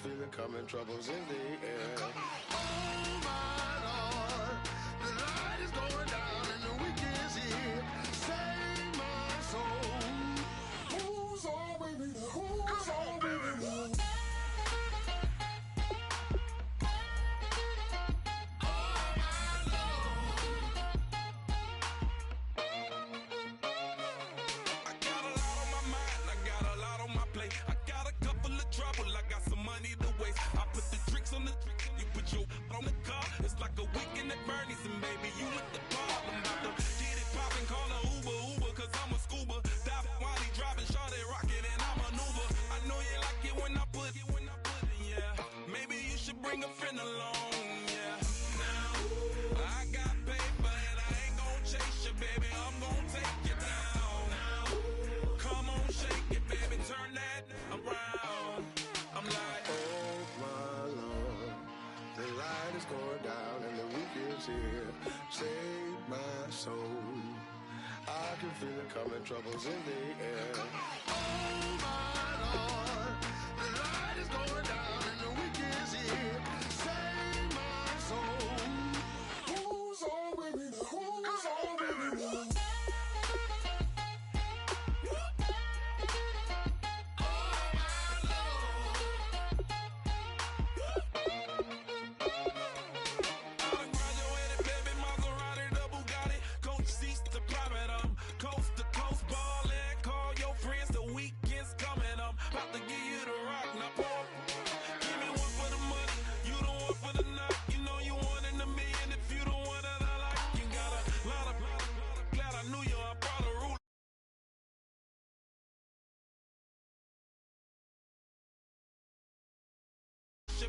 feel it coming, troubles in the air. Oh my Lord, the light is going down and the week is here. Save my soul. Who's all with me? Who's all with me? On the car, it's like a weekend at Bernie's, and baby, you with the problem. About to get it poppin', call a Uber, cause I'm a scuba. Dive while he driving, shawty rockin', and I maneuver. I know you like it when I put it, yeah. Maybe you should bring a friend along, yeah. Now, I got paper, and I ain't gon' chase you, baby, I'm gon' take you down. Now, come on, shake it, baby, turn that around. I'm like, oh my Lord, the light is going down and the week is here. Save my soul. I can feel it coming, troubles in the air. Oh my Lord, the light is going down and the week is here. Save my soul. Who's all with me? Who's all with me?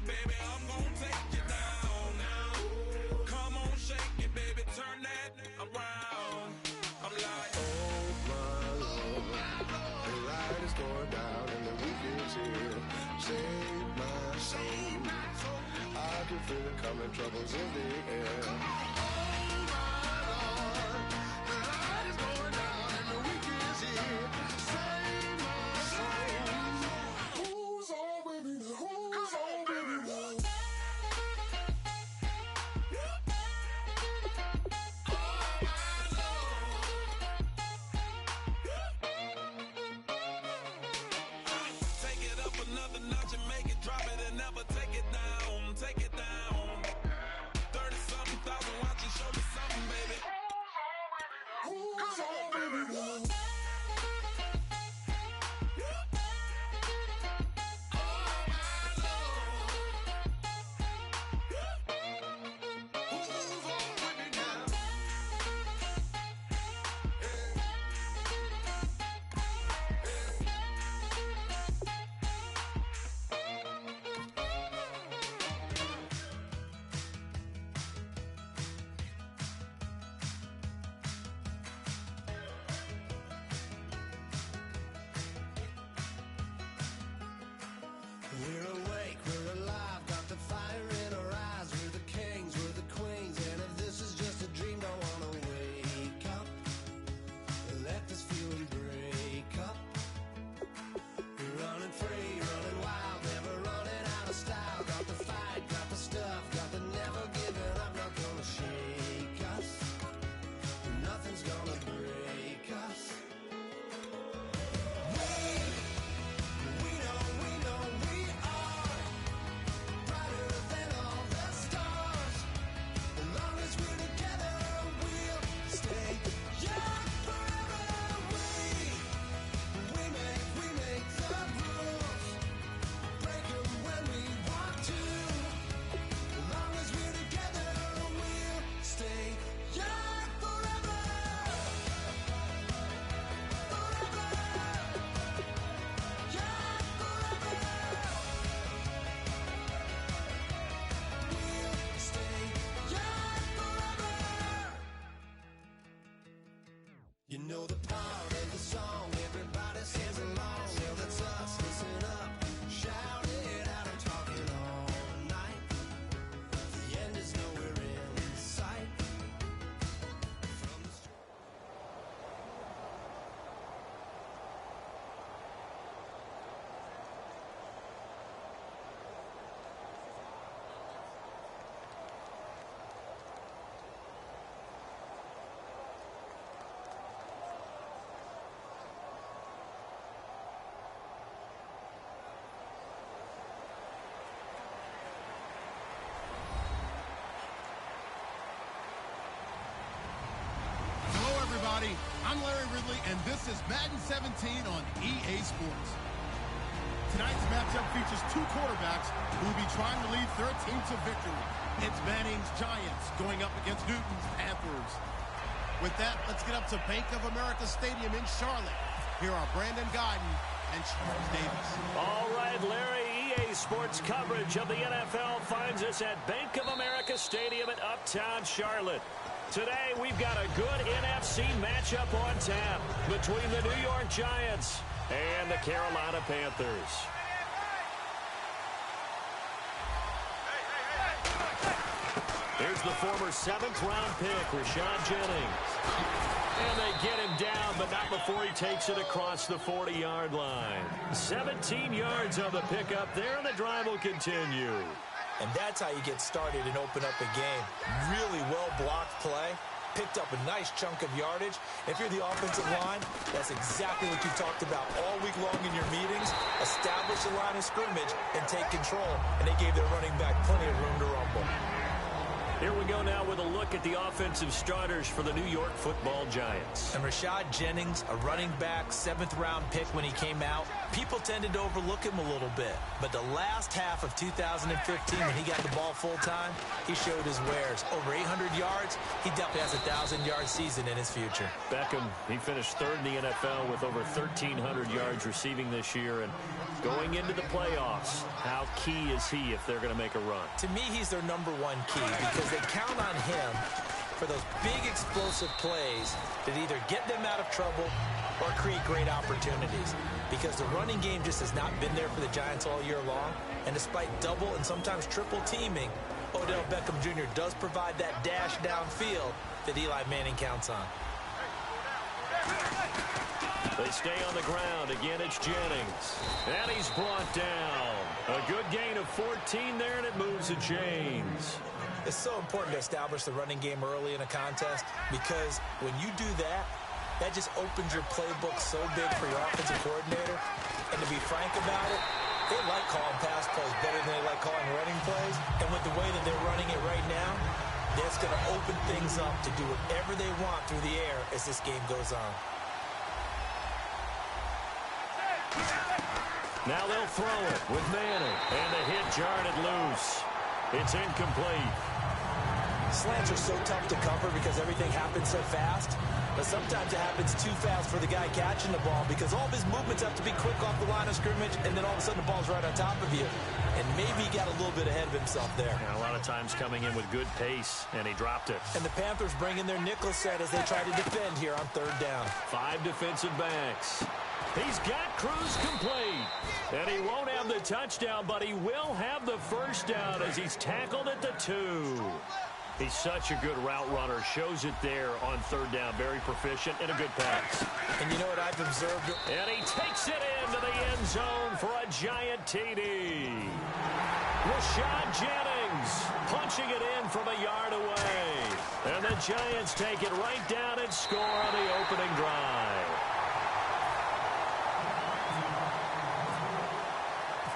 baby, I'm gon' take you down now. Come on, shake it, baby, turn that around. I'm like, oh my Lord, the light is going down and the week is here. Save my soul. I can feel it coming, troubles in the air. Oh my Lord, the light is going down and the week is here. Save my soul. Who's all with me? Who's all with me? I'm Larry Ridley, and this is Madden 17 on EA Sports. Tonight's matchup features two quarterbacks who will be trying to lead their team to victory. It's Manning's Giants going up against Newton's Panthers. With that, let's get up to Bank of America Stadium in Charlotte. Here are Brandon Guyton and Charles Davis. All right, Larry, EA Sports coverage of the NFL finds us at Bank of America Stadium in Uptown Charlotte. Today, we've got a good NFC matchup on tap between the New York Giants and the Carolina Panthers. Here's the former 7th-round pick, Rashad Jennings. And they get him down, but not before he takes it across the 40-yard line. 17 yards on the pickup there, and the drive will continue. And that's how you get started and open up a game. Really well-blocked play. Picked up a nice chunk of yardage. If you're the offensive line, that's exactly what you talked about all week long in your meetings. Establish a line of scrimmage and take control. And they gave their running back plenty of room to rumble. Here we go now with a look at the offensive starters for the New York Football Giants. And Rashad Jennings, a running back, 7th-round pick when he came out. People tended to overlook him a little bit. But the last half of 2015, when he got the ball full-time, he showed his wares. Over 800 yards, he definitely has a 1,000-yard season in his future. Beckham, he finished 3rd in the NFL with over 1,300 yards receiving this year. And going into the playoffs, how key is he if they're going to make a run? To me, he's their #1 key because they count on him for those big explosive plays that either get them out of trouble or create great opportunities. Because the running game just has not been there for the Giants all year long. And despite double and sometimes triple teaming, Odell Beckham Jr. does provide that dash downfield that Eli Manning counts on. They stay on the ground. Again, it's Jennings. And he's brought down. A good gain of 14 there, and it moves the chains. It's so important to establish the running game early in a contest because when you do that, that just opens your playbook so big for your offensive coordinator. And to be frank about it, they like calling pass plays better than they like calling running plays. And with the way that they're running it right now, that's going to open things up to do whatever they want through the air as this game goes on. Now they'll throw it with Manning. And the hit jarred it loose. It's incomplete. Slants are so tough to cover because everything happens so fast. But sometimes it happens too fast for the guy catching the ball because all of his movements have to be quick off the line of scrimmage, and then all of a sudden the ball's right on top of you. And maybe he got a little bit ahead of himself there. And a lot of times coming in with good pace, and he dropped it. And the Panthers bring in their nickel set as they try to defend here on 3rd down. 5 defensive backs. He's got Cruz complete. And he won't have the touchdown, but he will have the first down as he's tackled at the 2. He's such a good route runner. Shows it there on 3rd down. Very proficient and a good pass. And you know what I've observed? And he takes it into the end zone for a giant TD. Rashad Jennings punching it in from a yard away. And the Giants take it right down and score on the opening drive.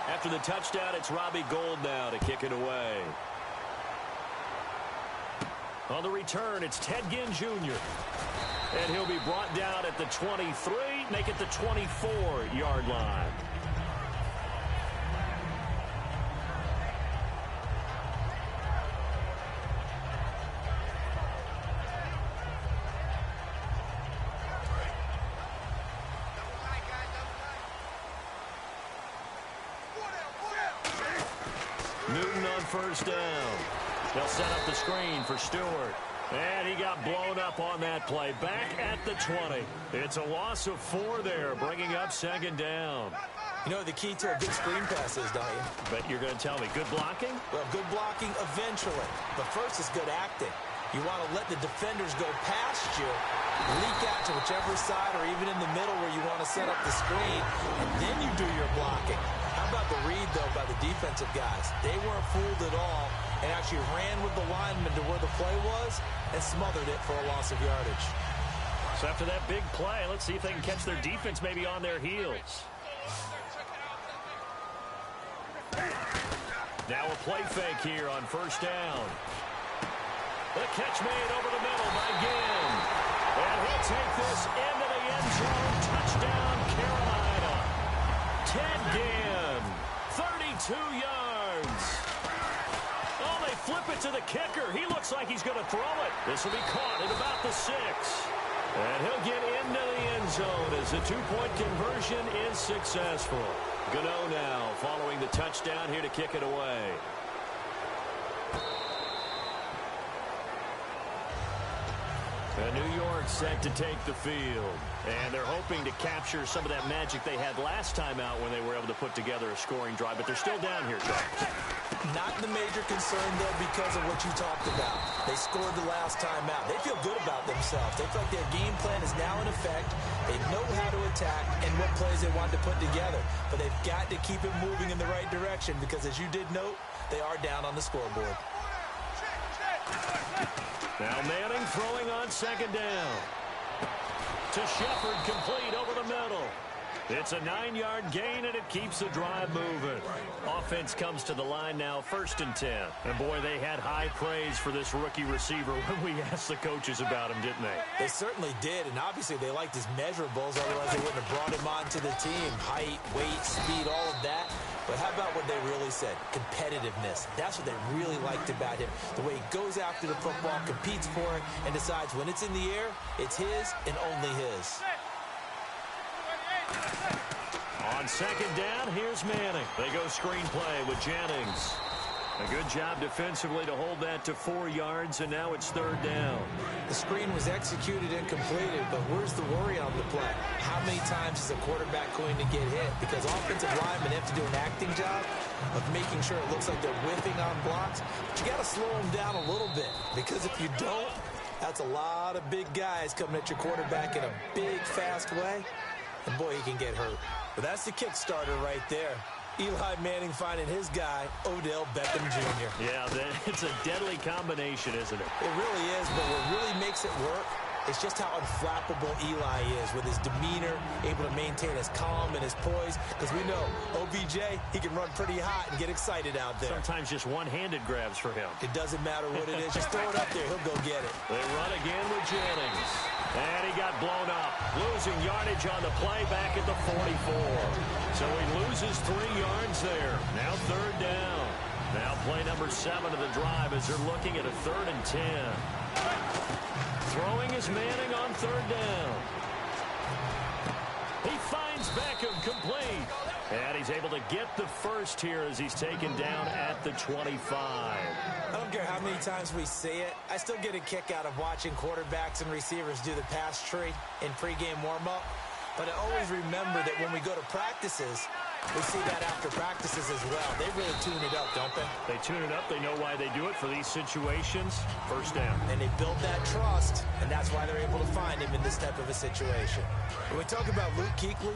After the touchdown, it's Robbie Gould now to kick it away. On the return, it's Ted Ginn Jr. And he'll be brought down at the 23, make it the 24-yard line. Newton on 1st down. They'll set up the screen for Stewart. And he got blown up on that play. Back at the 20. It's a loss of 4 there, bringing up 2nd down. You know the key to a good screen pass is, don't you? But you're going to tell me, good blocking? Well, good blocking eventually. But first is good acting. You want to let the defenders go past you, leak out to whichever side or even in the middle where you want to set up the screen, and then you do your blocking. How about the read, though, by the defensive guys? They weren't fooled at all and actually ran with the lineman to where the play was and smothered it for a loss of yardage. So after that big play, let's see if they can catch their defense maybe on their heels. Now a play fake here on 1st down. The catch made over the middle by Ginn. And he'll take this into the end zone. Touchdown, Carolina. Ted Ginn, 32 yards. Oh, they flip it to the kicker. He looks like he's going to throw it. This will be caught at about the 6. And he'll get into the end zone as the two-point conversion is successful. Gano now following the touchdown here to kick it away. And New York set to take the field. And they're hoping to capture some of that magic they had last time out when they were able to put together a scoring drive. But they're still down here, Charles. Not the major concern, though, because of what you talked about. They scored the last time out. They feel good about themselves. They feel like their game plan is now in effect. They know how to attack and what plays they want to put together. But they've got to keep it moving in the right direction because, as you did note, they are down on the scoreboard. Now Manning throwing on second down. To Shepard, complete over the middle. It's a 9-yard gain, and it keeps the drive moving. Offense comes to the line now, 1st and 10. And, boy, they had high praise for this rookie receiver when we asked the coaches about him, didn't they? They certainly did, and obviously they liked his measurables, otherwise they wouldn't have brought him onto the team. Height, weight, speed, all of that. But how about what they really said? Competitiveness. That's what they really liked about him. The way he goes after the football, competes for it, and decides when it's in the air, it's his and only his. On second down, here's Manning. They go screenplay with Jennings. A good job defensively to hold that to 4 yards, and now it's 3rd down. The screen was executed and completed, but where's the worry on the play? How many times is a quarterback going to get hit? Because offensive linemen have to do an acting job of making sure it looks like they're whiffing on blocks. But you got to slow them down a little bit, because if you don't, that's a lot of big guys coming at your quarterback in a big, fast way. And, boy, he can get hurt. But that's the kick starter right there. Eli Manning finding his guy, Odell Beckham Jr. Yeah, it's a deadly combination, isn't it? It really is, but what really makes it work is just how unflappable Eli is with his demeanor, able to maintain his calm and his poise. Because we know, OBJ, he can run pretty hot and get excited out there. Sometimes just one-handed grabs for him. It doesn't matter what it is. Just throw it up there. He'll go get it. They run again with Jennings. And he got blown up, losing yardage on the play back at the 44. So he loses 3 yards there. Now 3rd down. Now play number 7 of the drive as they're looking at a 3rd and 10. Throwing is Manning on 3rd down. He finds Beckham complete. And he's able to get the first here as he's taken down at the 25. I don't care how many times we see it. I still get a kick out of watching quarterbacks and receivers do the pass tree in pregame warm-up. But I always remember that when we go to practices, we see that after practices as well. They really tune it up, don't they? They tune it up. They know why they do it for these situations. 1st down. And they build that trust, and that's why they're able to find him in this type of a situation. When we talk about Luke Kuechly,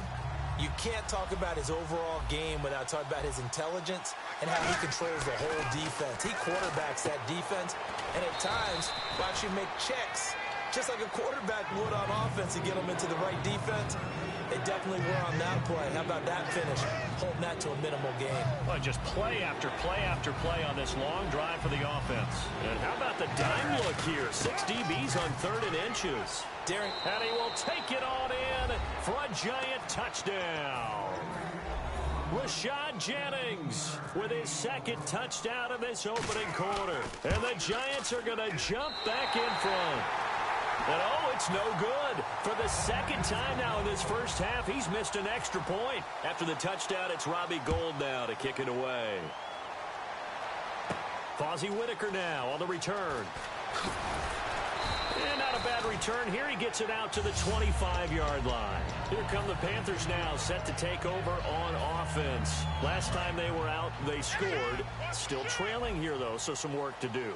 you can't talk about his overall game without talking about his intelligence and how he controls the whole defense. He quarterbacks that defense, and at times will actually make checks, just like a quarterback would on offense to get them into the right defense. They definitely were on that play. How about that finish? Holding that to a minimal gain. Well, just play after play after play on this long drive for the offense. And how about the dime look here? 6 DBs on 3rd and inches. Darren. And he will take it on in for a giant touchdown. Rashad Jennings with his 2nd touchdown of this opening quarter. And the Giants are going to jump back in front. And, oh, it's no good. For the 2nd time now in this first half, he's missed an extra point. After the touchdown, it's Robbie Gould now to kick it away. Fozzie Whitaker now on the return. And not a bad return here. He gets it out to the 25-yard line. Here come the Panthers now, set to take over on offense. Last time they were out, they scored. Still trailing here, though, so some work to do.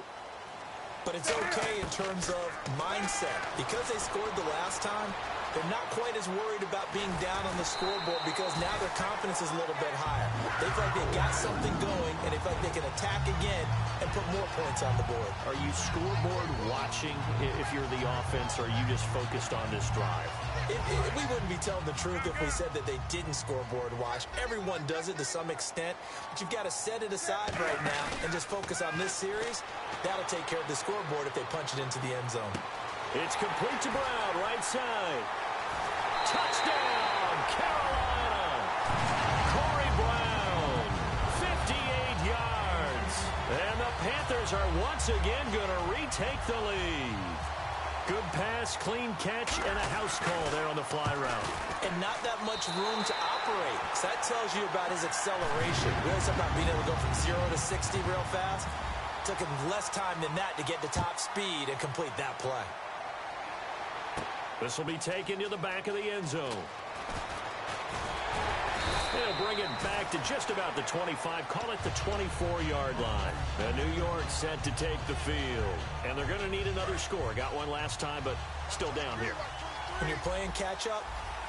But it's okay in terms of mindset. Because they scored the last time, they're not quite as worried about being down on the scoreboard because now their confidence is a little bit higher. They feel like they got something going, and they feel like they can attack again and put more points on the board. Are you scoreboard watching if you're the offense, or are you just focused on this drive? We wouldn't be telling the truth if we said that they didn't scoreboard watch. Everyone does it to some extent, but you've got to set it aside right now and just focus on this series. That'll take care of the scoreboard if they punch it into the end zone. It's complete to Brown, right side. Touchdown, Carolina. Corey Brown, 58 yards. And the Panthers are once again going to retake the lead. Good pass, clean catch, and a house call there on the fly route. And not that much room to operate. So that tells you about his acceleration. Really something about being able to go from 0 to 60 real fast. Took him less time than that to get to top speed and complete that play. This will be taken to the back of the end zone. They'll bring it back to just about the 25, call it the 24-yard line. New York set to take the field. And they're going to need another score. Got one last time, but still down here. When you're playing catch-up,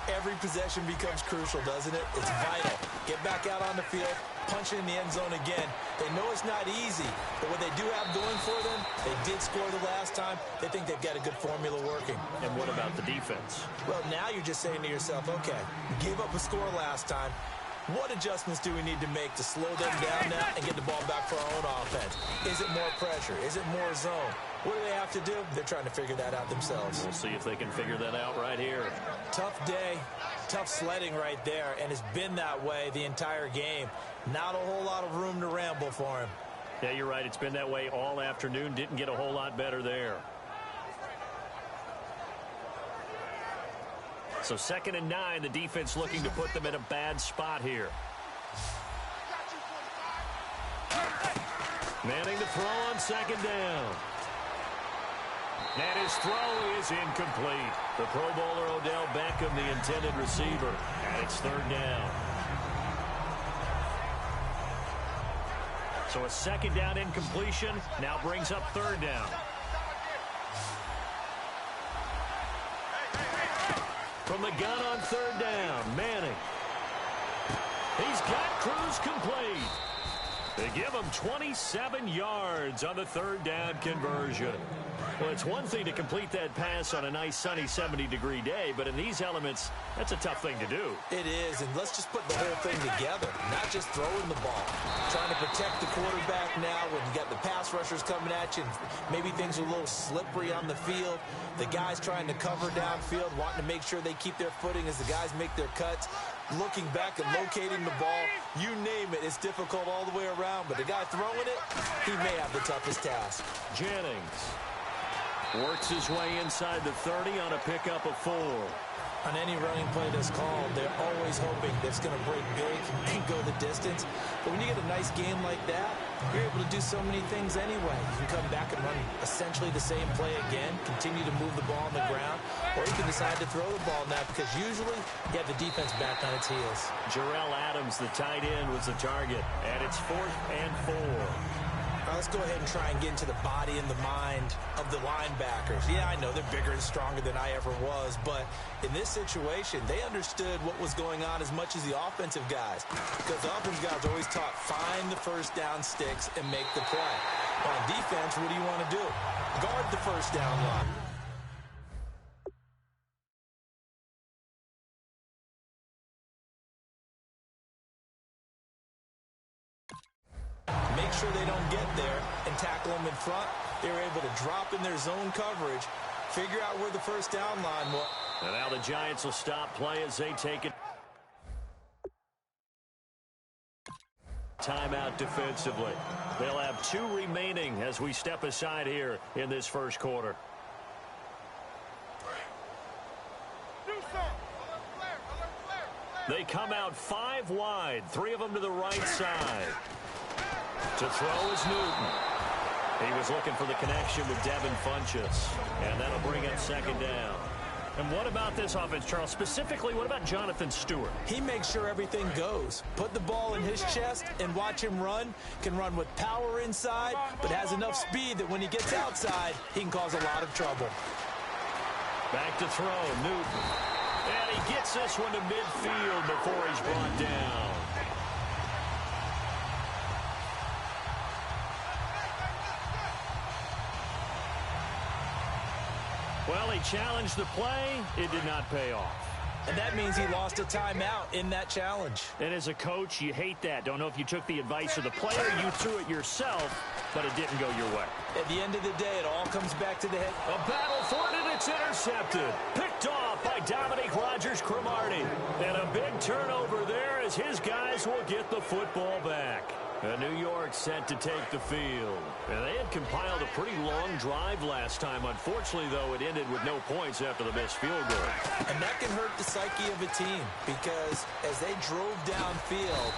every possession becomes crucial, doesn't it? It's vital. Get back out on the field, punch it in the end zone again. They know it's not easy, but what they do have going for them, they did score the last time. They think they've got a good formula working. And what about the defense? Well, now you're just saying to yourself, okay, we gave up a score last time. What adjustments do we need to make to slow them down now and get the ball back for our own offense? Is it more pressure? Is it more zone? What do they have to do? They're trying to figure that out themselves. We'll see if they can figure that out right here. Tough day, tough sledding right there, and it's been that way the entire game. Not a whole lot of room to ramble for him. Yeah, you're right. It's been that way all afternoon. Didn't get a whole lot better there. So 2nd and 9, the defense looking to put them in a bad spot here. Manning to throw on 2nd down. And his throw is incomplete. The Pro Bowler Odell Beckham, the intended receiver. And it's 3rd down. So a 2nd down incompletion now brings up 3rd down. From the gun on 3rd down, Manning. He's got Cruz complete. They give him 27 yards on the 3rd down conversion. Well, it's one thing to complete that pass on a nice sunny 70-degree day, but in these elements, that's a tough thing to do. It is, and let's just put the whole thing together, not just throwing the ball. Trying to protect the quarterback now when you got the pass rushers coming at you, and maybe things are a little slippery on the field. The guys trying to cover downfield, wanting to make sure they keep their footing as the guys make their cuts. Looking back and locating the ball, you name it, it's difficult all the way around, but the guy throwing it, he may have the toughest task. Jennings works his way inside the 30 on a pickup of 4. On any running play that's called, they're always hoping that it's going to break big and go the distance. But when you get a nice game like that, you're able to do so many things anyway. You can come back and run essentially the same play again, continue to move the ball on the ground, or you can decide to throw the ball now because usually you have the defense back on its heels. Jarrell Adams, the tight end, was the target, and it's 4th and 4. Let's go ahead and try and get into the body and the mind of the linebackers. Yeah, I know they're bigger and stronger than I ever was, but in this situation, they understood what was going on as much as the offensive guys. Because the offensive guys are always taught, find the 1st down sticks and make the play. On defense, what do you want to do? Guard the 1st down line. Make sure they don't get there and tackle them in front. They're able to drop in their zone coverage, figure out where the 1st down line was. And now the Giants will stop play as they take it. Timeout defensively. They'll have 2 remaining as we step aside here in this 1st quarter. They come out 5 wide, 3 of them to the right side. To throw is Newton. He was looking for the connection with Devin Funchess. And that'll bring up 2nd down. And what about this offense, Charles? Specifically, what about Jonathan Stewart? He makes sure everything goes. Put the ball in his chest and watch him run. Can run with power inside, but has enough speed that when he gets outside, he can cause a lot of trouble. Back to throw, Newton. And he gets this one to midfield before he's brought down. Well, he challenged the play. It did not pay off. And that means he lost a timeout in that challenge. And as a coach, you hate that. Don't know if you took the advice of the player, you threw it yourself, but it didn't go your way. At the end of the day, it all comes back to the head. A battle for it, and It's intercepted. Picked off by Dominique Rodgers-Cromartie. And a big turnover there as his guys will get the football back. New York set to take the field. And they had compiled a pretty long drive last time. Unfortunately, though, it ended with no points after the missed field goal. And that can hurt the psyche of a team because as they drove downfield,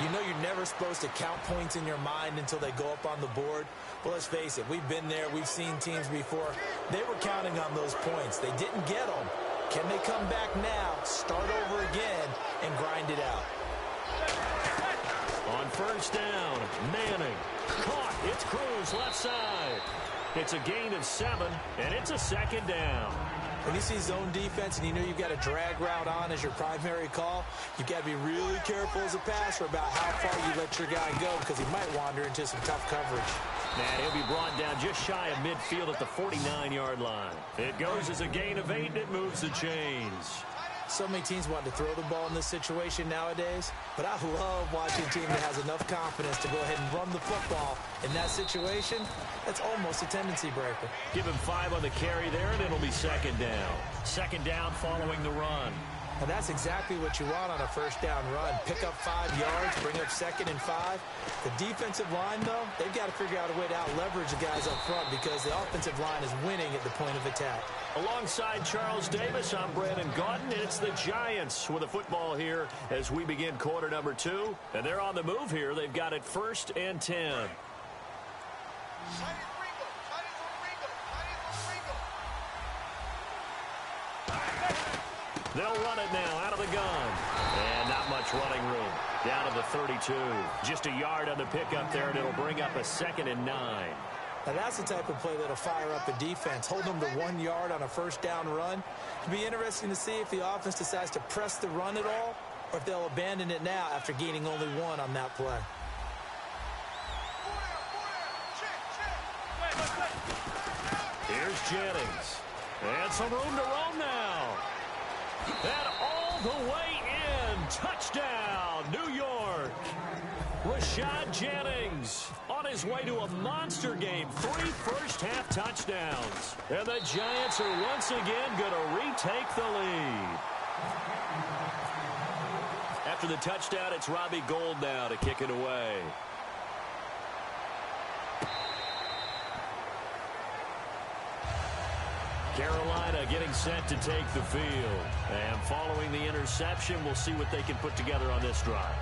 you know you're never supposed to count points in your mind until they go up on the board. Well, let's face it, we've been there. We've seen teams before. They were counting on those points. They didn't get them. Can they come back now, start over again, and grind it out? On first down, Manning. Caught. It's Cruz left side. It's a gain of 7, and it's a second down. When you see zone defense and you know you've got a drag route on as your primary call, you've got to be really careful as a passer about how far you let your guy go because he might wander into some tough coverage. And he'll be brought down just shy of midfield at the 49-yard line. It goes as a gain of 8, and it moves the chains. So many teams want to throw the ball in this situation nowadays, but I love watching a team that has enough confidence to go ahead and run the football. In that situation, that's almost a tendency breaker. Give him 5 on the carry there, and it'll be second down. Second down following the run. And that's exactly what you want on a first down run. Pick up 5 yards, bring up 2nd and 5. The defensive line, though, they've got to figure out a way to out-leverage the guys up front because the offensive line is winning at the point of attack. Alongside Charles Davis, I'm Brandon Gaudin. It's the Giants with the football here as we begin quarter number 2. And they're on the move here. They've got it 1st and 10. They'll run it now out of the gun. And not much running room. Down to the 32. Just a yard on the pickup there, and it'll bring up a 2nd and 9. Now that's the type of play that'll fire up a defense. Hold them to 1 yard on a first down run. It'll be interesting to see if the offense decides to press the run at all or if they'll abandon it now after gaining only 1 on that play. Here's Jennings. And some room to roam now. And all the way in. Touchdown, New York. Rashad Jennings on his way to a monster game. 3 first-half touchdowns. And the Giants are once again going to retake the lead. After the touchdown, it's Robbie Gould now to kick it away. Carolina getting set to take the field. And following the interception, we'll see what they can put together on this drive.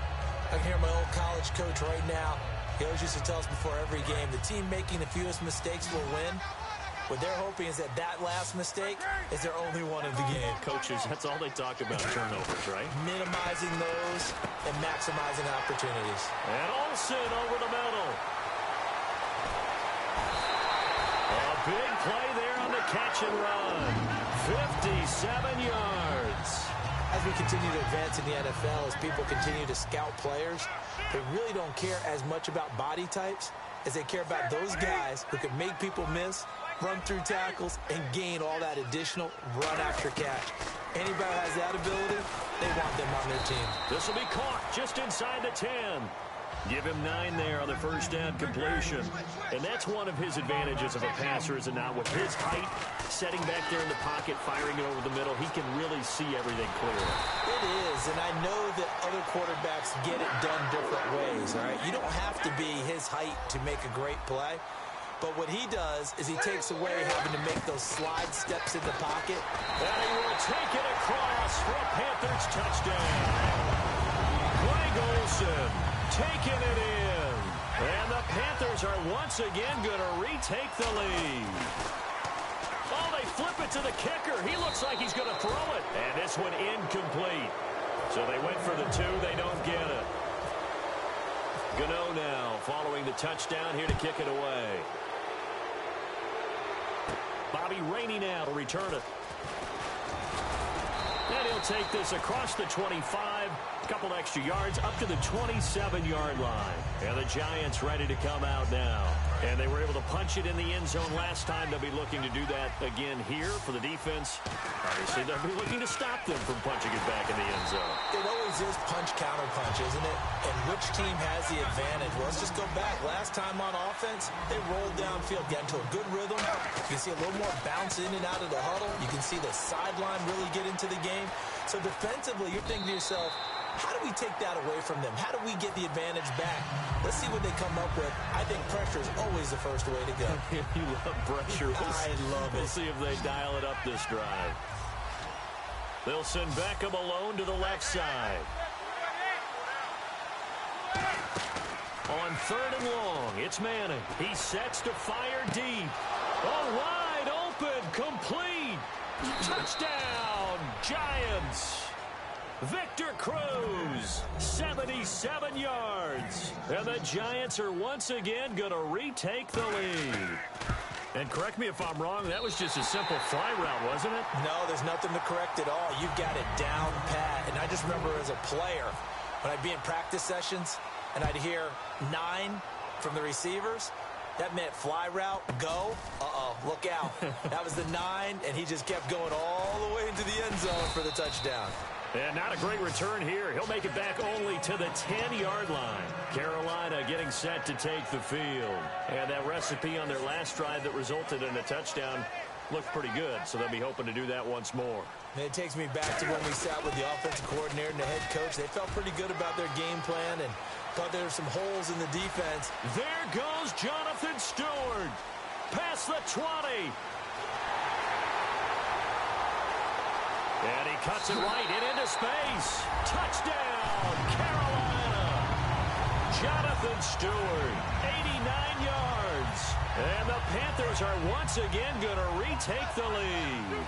I can hear my old college coach right now. He always used to tell us before every game, the team making the fewest mistakes will win. What they're hoping is that last mistake is their only one of the game. Coaches, that's all they talk about, turnovers, right? Minimizing those and maximizing opportunities. And Olsen over the middle. A big play there on the catch and run. 57 yards. As we continue to advance in the NFL, as people continue to scout players, they really don't care as much about body types as they care about those guys who can make people miss, run through tackles, and gain all that additional run after catch. Anybody who has that ability, they want them on their team. This will be caught just inside the 10. Give him 9 there on the first down completion. And that's one of his advantages of a passer, is it not? With his height, setting back there in the pocket, firing it over the middle, he can really see everything clearly. It is, and I know that other quarterbacks get it done different ways, all right? You don't have to be his height to make a great play. But what he does is he takes away having to make those slide steps in the pocket. And he will take it across for a Panthers touchdown. Greg Olsen taking it in. And the Panthers are once again going to retake the lead. Oh, they flip it to the kicker. He looks like he's going to throw it. And this one incomplete. So they went for the 2. They don't get it. Gano now following the touchdown here to kick it away. Bobby Rainey now to return it. And he'll take this across the 25. A couple extra yards up to the 27-yard line. And the Giants ready to come out now. And they were able to punch it in the end zone last time. They'll be looking to do that again here for the defense. Obviously, they'll be looking to stop them from punching it back in the end zone. It always is punch-counter-punch, isn't it? And which team has the advantage? Well, let's just go back. Last time on offense, they rolled downfield, got into a good rhythm. You can see a little more bounce in and out of the huddle. You can see the sideline really get into the game. So defensively, you're thinking to yourself, how do we take that away from them? How do we get the advantage back? Let's see what they come up with. I think pressure is always the first way to go. You love pressure. I love it. We'll see if they dial it up this drive. They'll send Beckham alone to the left side. On 3rd and long, it's Manning. He sets to fire deep. Oh, wide open, complete. Touchdown, Giants. Victor Cruz, 77 yards. And the Giants are once again going to retake the lead. And correct me if I'm wrong, that was just a simple fly route, wasn't it? No, there's nothing to correct at all. You got it down pat. And I just remember as a player, when I'd be in practice sessions and I'd hear 9 from the receivers, that meant fly route, go. Uh-oh, look out. That was the 9, and he just kept going all the way into the end zone for the touchdown. And not a great return here. He'll make it back only to the 10-yard line. Carolina getting set to take the field. And that recipe on their last drive that resulted in a touchdown looked pretty good, so they'll be hoping to do that once more. And it takes me back to when we sat with the offensive coordinator and the head coach. They felt pretty good about their game plan and thought there were some holes in the defense. There goes Jonathan Stewart. Past the 20. And he cuts it right into space. Touchdown, Carolina. Jonathan Stewart, 89 yards. And the Panthers are once again going to retake the lead.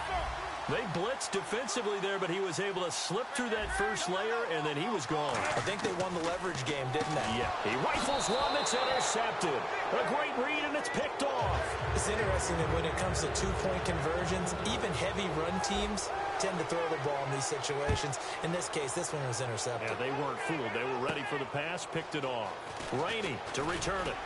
They blitzed defensively there, but he was able to slip through that first layer, and then he was gone. I think they won the leverage game, didn't they? Yeah. He rifles one that's intercepted. A great read, and it's picked off. It's interesting that when it comes to two-point conversions, even heavy run teams tend to throw the ball in these situations. In this case, this one was intercepted. Yeah, they weren't fooled. They were ready for the pass, picked it off. Rainey to return it.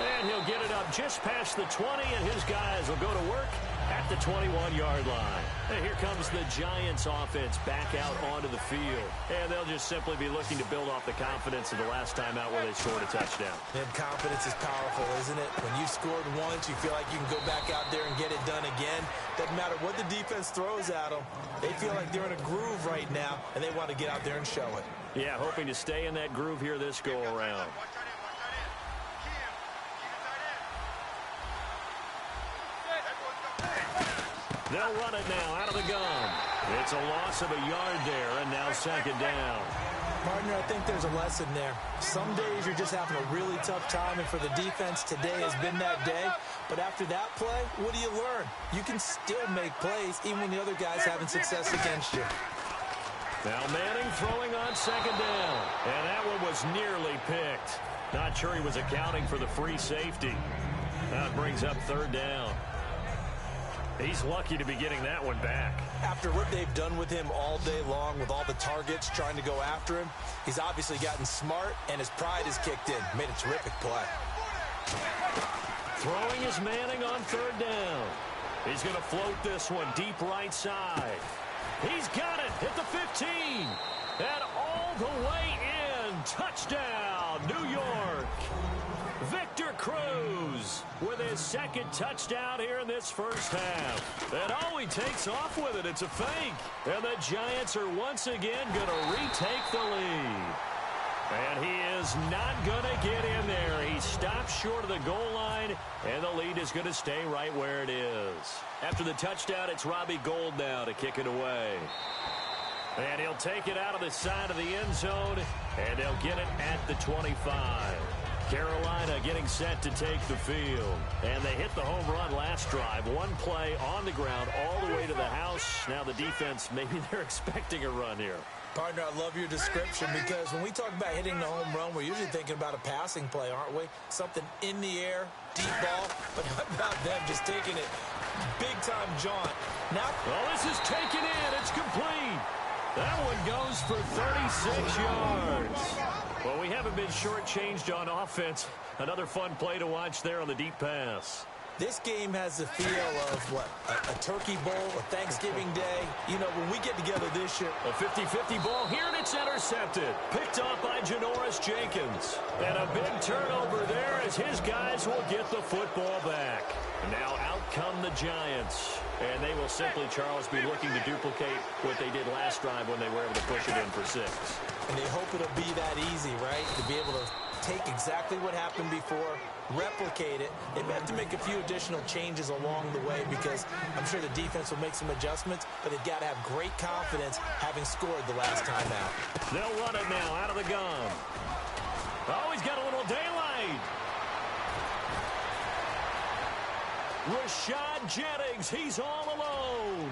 And he'll get it up just past the 20, and his guys will go to work at the 21-yard line. And here comes the Giants offense back out onto the field. And they'll just simply be looking to build off the confidence of the last time out where they scored a touchdown. And confidence is powerful, isn't it? When you've scored once, you feel like you can go back out there and get it done again. Doesn't matter what the defense throws at them. They feel like they're in a groove right now, and they want to get out there and show it. Yeah, hoping to stay in that groove here this go-around. They'll run it now out of the gun. It's a loss of a yard there, and now 2nd down. Partner, I think there's a lesson there. Some days you're just having a really tough time, and for the defense, today has been that day. But after that play, what do you learn? You can still make plays even when the other guy's having success against you. Now Manning throwing on 2nd down, and that one was nearly picked. Not sure he was accounting for the free safety. That brings up 3rd down. He's lucky to be getting that one back. After what they've done with him all day long, with all the targets trying to go after him, he's obviously gotten smart, and his pride has kicked in. Made a terrific play. Throwing is Manning on 3rd down. He's going to float this one deep right side. He's got it at the 15. And all the way in. Touchdown, New York. Victor Cruz with his 2nd touchdown here in this first half. And oh, he takes off with it. It's a fake. And the Giants are once again going to retake the lead. And he is not going to get in there. He stops short of the goal line, and the lead is going to stay right where it is. After the touchdown, it's Robbie Gould now to kick it away. And he'll take it out of the side of the end zone, and they'll get it at the 25. Carolina getting set to take the field. And they hit the home run last drive. One play on the ground all the way to the house. Now the defense, maybe they're expecting a run here. Partner, I love your description because when we talk about hitting the home run, we're usually thinking about a passing play, aren't we? Something in the air, deep ball. But how about them just taking it big-time jaunt? Now, well, this is taken in. It's complete. That one goes for 36 yards. Well, we haven't haven't been shortchanged on offense. Another fun play to watch there on the deep pass. This game has the feel of, what, a turkey bowl, a Thanksgiving day. You know, when we get together this year. A 50-50 ball here, and it's intercepted. Picked off by Janoris Jenkins. And a big turnover there as his guys will get the football back. And now out come the Giants. And they will simply, Charles, be looking to duplicate what they did last drive when they were able to push it in for 6. And they hope it'll be that easy, right? To be able to take exactly what happened before, replicate it. They may have to make a few additional changes along the way because I'm sure the defense will make some adjustments, but they've got to have great confidence having scored the last time out. They'll run it now out of the gun. Oh, he's got a little daylight. Rashad Jennings, he's all alone.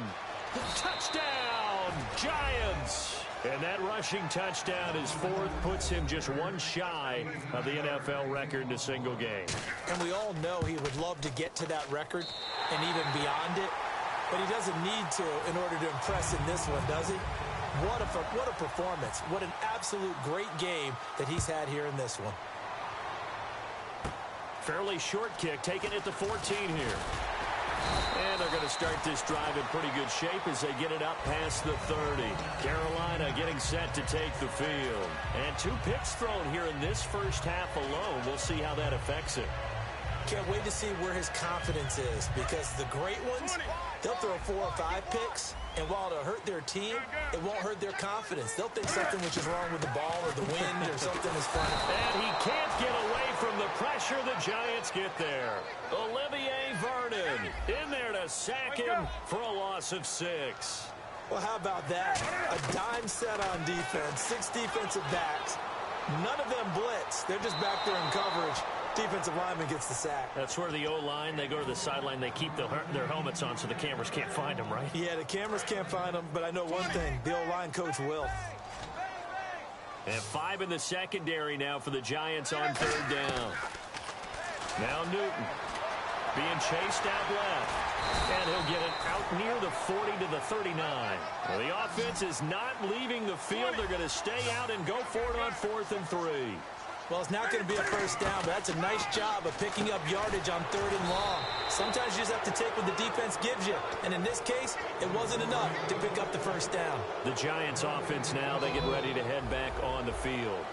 Touchdown, Giants. And that rushing touchdown is 4th, puts him just one shy of the NFL record in a single game. And we all know he would love to get to that record and even beyond it, but he doesn't need to in order to impress in this one, does he? What a performance. What an absolute great game that he's had here in this one. Fairly short kick, taking it to 14 here. And they're going to start this drive in pretty good shape as they get it up past the 30. Carolina getting set to take the field. And 2 picks thrown here in this first half alone. We'll see how that affects it. Can't wait to see where his confidence is because the great ones, they'll throw 4 or 5 picks, and while it'll hurt their team, it won't hurt their confidence. They'll think something which is wrong with the ball or the wind or something is funny. And he can't get away from the pressure. The Giants get there. Olivier Vernon in there to sack him for a loss of 6. Well, how about that? A dime set on defense, 6 defensive backs. None of them blitz. They're just back there in coverage. Defensive lineman gets the sack. That's where the O-line, they go to the sideline, they keep their helmets on so the cameras can't find them, right? Yeah, the cameras can't find them, but I know one thing, the O-line coach will. And 5 in the secondary now for the Giants on 3rd down. Now Newton being chased out left. And he'll get it out near the 40 to the 39. Well, the offense is not leaving the field. They're going to stay out and go for it on 4th and 3. Well, it's not going to be a first down, but that's a nice job of picking up yardage on 3rd and long. Sometimes you just have to take what the defense gives you. And in this case, it wasn't enough to pick up the first down. The Giants offense now, they get ready to head back on the field.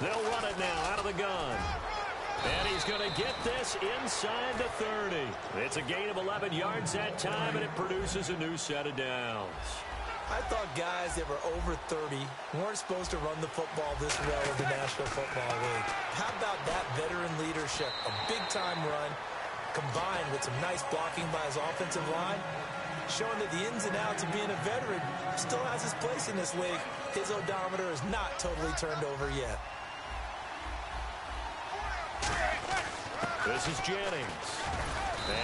They'll run it now out of the gun. And he's going to get this inside the 30. It's a gain of 11 yards that time, and it produces a new set of downs. I thought guys that were over 30 weren't supposed to run the football this well in the National Football League. How about that veteran leadership? A big-time run combined with some nice blocking by his offensive line, showing that the ins and outs of being a veteran still has his place in this league. His odometer is not totally turned over yet. This is Jennings.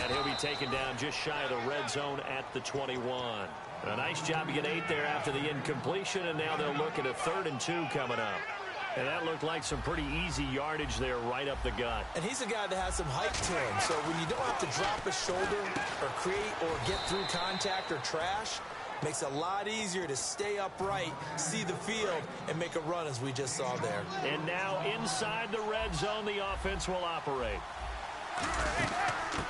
And he'll be taken down just shy of the red zone at the 21. A nice job to get 8 there after the incompletion, and now they'll look at a 3rd and 2 coming up. And that looked like some pretty easy yardage there right up the gut. And he's a guy that has some height to him, so when you don't have to drop a shoulder or create or get through contact or trash, makes it a lot easier to stay upright, see the field, and make a run as we just saw there. And now inside the red zone, the offense will operate.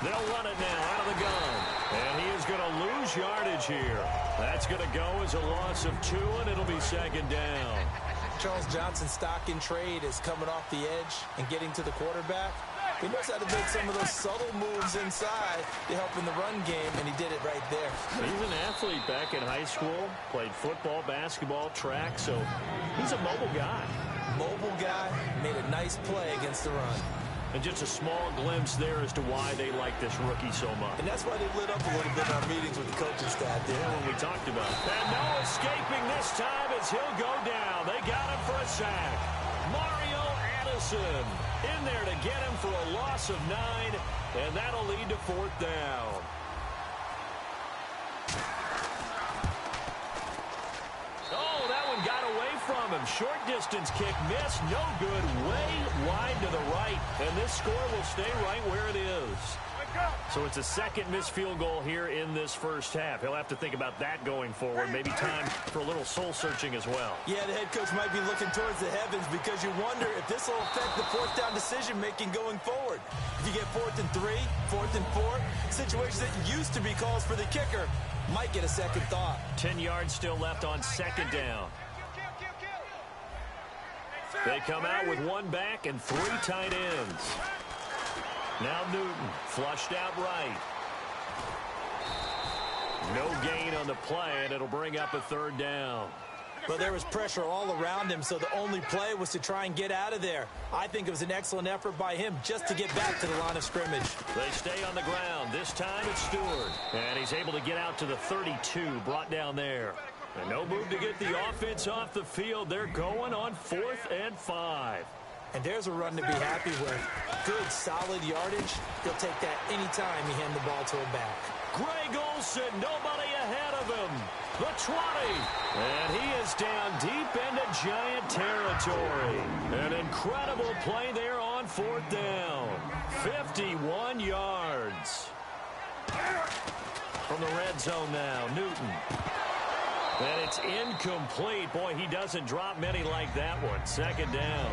They'll run it now out of the gun. And he is going to lose yardage here. That's going to go as a loss of 2, and it'll be 2nd down. Charles Johnson's stock in trade is coming off the edge and getting to the quarterback. He knows how to make some of those subtle moves inside to help in the run game, and he did it right there. He's an athlete back in high school, played football, basketball, track, so he's a mobile guy. Mobile guy, made a nice play against the run. And just a small glimpse there as to why they like this rookie so much. And that's why they lit up a little bit in our meetings with the coaching staff there. Yeah, when we talked about it. And no escaping this time as he'll go down. They got him for a sack. Mario Addison in there to get him for a loss of 9, and that'll lead to 4th down. Oh, that one got away from him. Short distance kick missed. No good. Way wide to the right. And this score will stay right where it is. So it's a second missed field goal here in this first half. He'll have to think about that going forward. Maybe time for a little soul-searching as well. Yeah, the head coach might be looking towards the heavens because you wonder if this will affect the fourth down decision-making going forward. If you get 4th and 3, 4th and 4, situations that used to be calls for the kicker might get a second thought. 10 yards still left on second down. They come out with one back and 3 tight ends. Now Newton, flushed out right. No gain on the play, and it'll bring up a 3rd down. But there was pressure all around him, so the only play was to try and get out of there. I think it was an excellent effort by him just to get back to the line of scrimmage. They stay on the ground. This time it's Stewart. And he's able to get out to the 32, brought down there. And no move to get the offense off the field. They're going on 4th and 5. And there's a run to be happy with. Good, solid yardage. He'll take that anytime you hand the ball to him back. Greg Olsen, nobody ahead of him. The 20. And he is down deep into Giant territory. An incredible play there on 4th down. 51 yards. From the red zone now, Newton. And it's incomplete. Boy, he doesn't drop many like that one. 2nd down.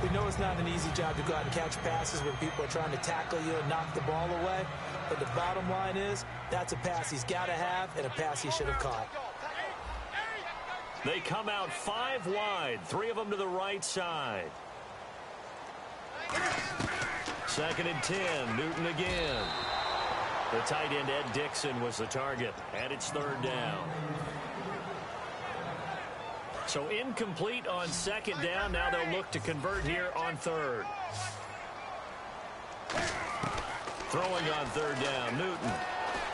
We know it's not an easy job to go out and catch passes when people are trying to tackle you and knock the ball away. But the bottom line is, that's a pass he's got to have and a pass he should have caught. They come out 5 wide, 3 of them to the right side. 2nd and 10, Newton again. The tight end, Ed Dixon, was the target, and it's 3rd down. So incomplete on 2nd down. Now they'll look to convert here on 3rd. Throwing on 3rd down, Newton.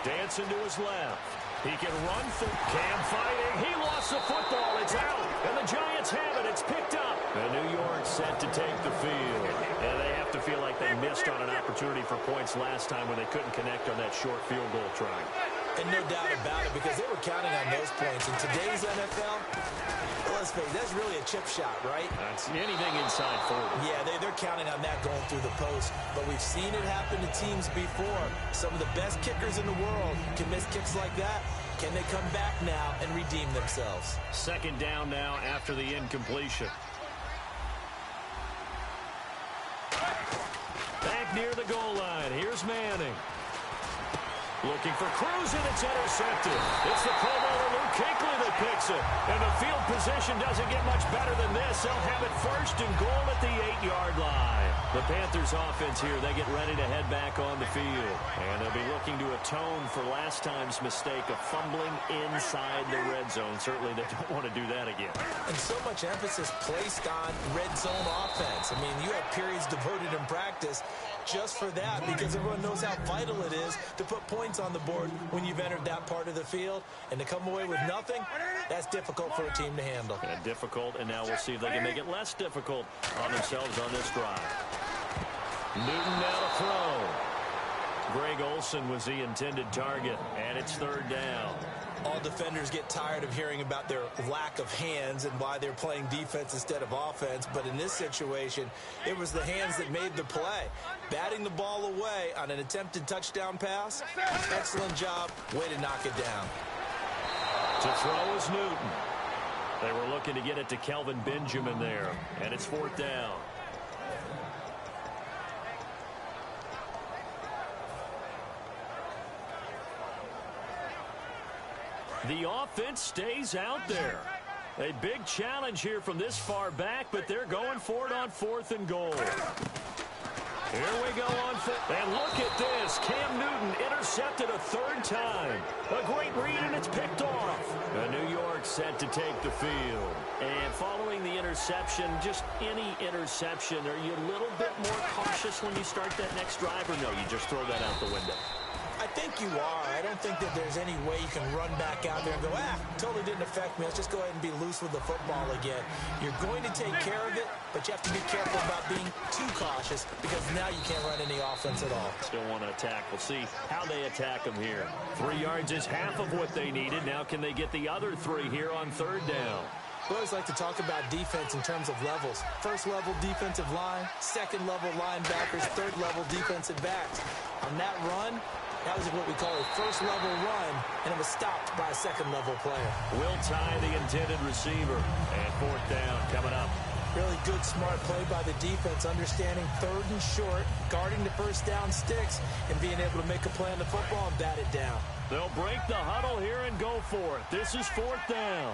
Dancing to his left. He can run through. Cam fighting. He lost the football. It's out. And the Giants have it. It's picked up. And New York set to take the field. And they have to feel like they missed on an opportunity for points last time when they couldn't connect on that short field goal try. And no doubt about it, because they were counting on those points. In today's NFL, let's face it, that's really a chip shot, right? That's anything inside 40. Yeah, they're counting on that going through the post. But we've seen it happen to teams before. Some of the best kickers in the world can miss kicks like that. Can they come back now and redeem themselves? 2nd down now after the incompletion. Back near the goal line. Here's Manning. Looking for Cruz, and it's intercepted. It's the Pro Bowler Luke Kuechly that picks it. And the field position doesn't get much better than this. They'll have it 1st and goal at the 8-yard line. The Panthers offense here, they get ready to head back on the field. And they'll be looking to atone for last time's mistake of fumbling inside the red zone. Certainly they don't want to do that again. And so much emphasis placed on red zone offense. I mean, you have periods devoted in practice just for that, because everyone knows how vital it is to put points on the board when you've entered that part of the field. And to come away with nothing, that's difficult for a team to handle. And difficult, and now we'll see if they can make it less difficult on themselves on this drive. Newton now to throw. Greg Olsen was the intended target, and it's 3rd down. All defenders get tired of hearing about their lack of hands and why they're playing defense instead of offense. But in this situation, it was the hands that made the play. Batting the ball away on an attempted touchdown pass. Excellent job. Way to knock it down. To throw is Newton. They were looking to get it to Kelvin Benjamin there, and it's 4th down. The offense stays out there. A big challenge here from this far back, but they're going for it on 4th and goal. Here we go on 4th. And look at this. Cam Newton intercepted a 3rd time. A great read, and it's picked off. And New York set to take the field. And following the interception, just any interception, are you a little bit more cautious when you start that next drive, or no, you just throw that out the window? I think you are. I don't think that there's any way you can run back out there and go, totally didn't affect me. Let's just go ahead and be loose with the football again. You're going to take care of it, but you have to be careful about being too cautious, because now you can't run any offense at all. Still want to attack. We'll see how they attack them here. 3 yards is half of what they needed. Now can they get the other 3 here on 3rd down? We always like to talk about defense in terms of levels. First-level defensive line, second-level linebackers, third-level defensive backs. On that run, that was what we call a first-level run, and it was stopped by a second-level player. Will tie the intended receiver. And fourth down coming up. Really good, smart play by the defense, understanding third and short, guarding the first down sticks, and being able to make a play on the football and bat it down. They'll break the huddle here and go for it. This is fourth down.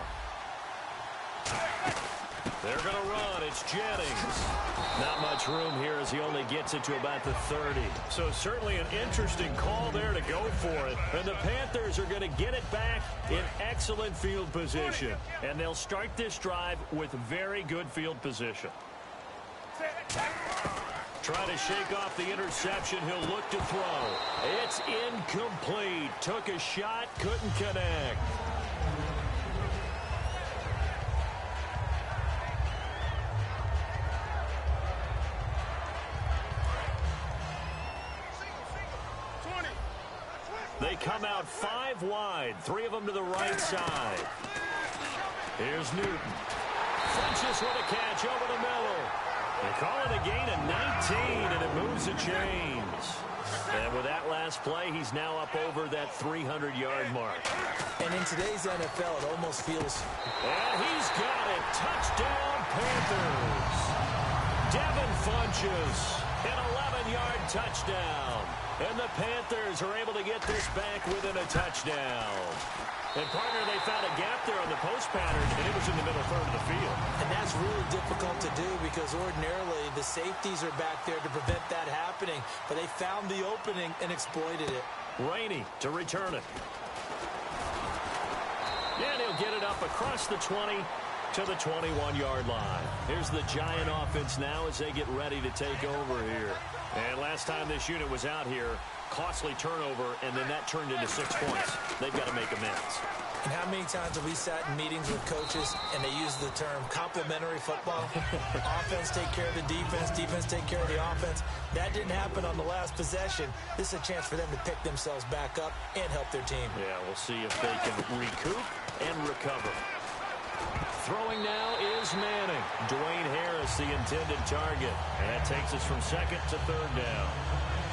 They're going to run. It's Jennings. Not much room here as he only gets it to about the 30. So certainly an interesting call there to go for it. And the Panthers are going to get it back in excellent field position. And they'll start this drive with very good field position. Trying to shake off the interception. He'll look to throw. It's incomplete. Took a shot, couldn't connect. They come out 5 wide, 3 of them to the right side. Here's Newton. Funches with a catch over the middle. They call it a gain of 19, and it moves the chains. And with that last play, he's now up over that 300-yard mark. And in today's NFL, it almost feels... And he's got it. Touchdown, Panthers. Devin Funches, an 11-yard touchdown. And the Panthers are able to get this back within a touchdown. And, partner, they found a gap there on the post pattern, and it was in the middle third of the field. And that's really difficult to do because ordinarily the safeties are back there to prevent that happening. But they found the opening and exploited it. Rainey to return it. And he'll get it up across the 20 to the 21-yard line. Here's the Giant offense now as they get ready to take over here. And last time this unit was out here, costly turnover, and then that turned into 6 points. They've got to make amends. And how many times have we sat in meetings with coaches and they use the term complementary football? Offense take care of the defense, defense take care of the offense. That didn't happen on the last possession. This is a chance for them to pick themselves back up and help their team. Yeah, we'll see if they can recoup and recover. Throwing now is Manning. Dwayne Harris, the intended target. And that takes us from second to third down.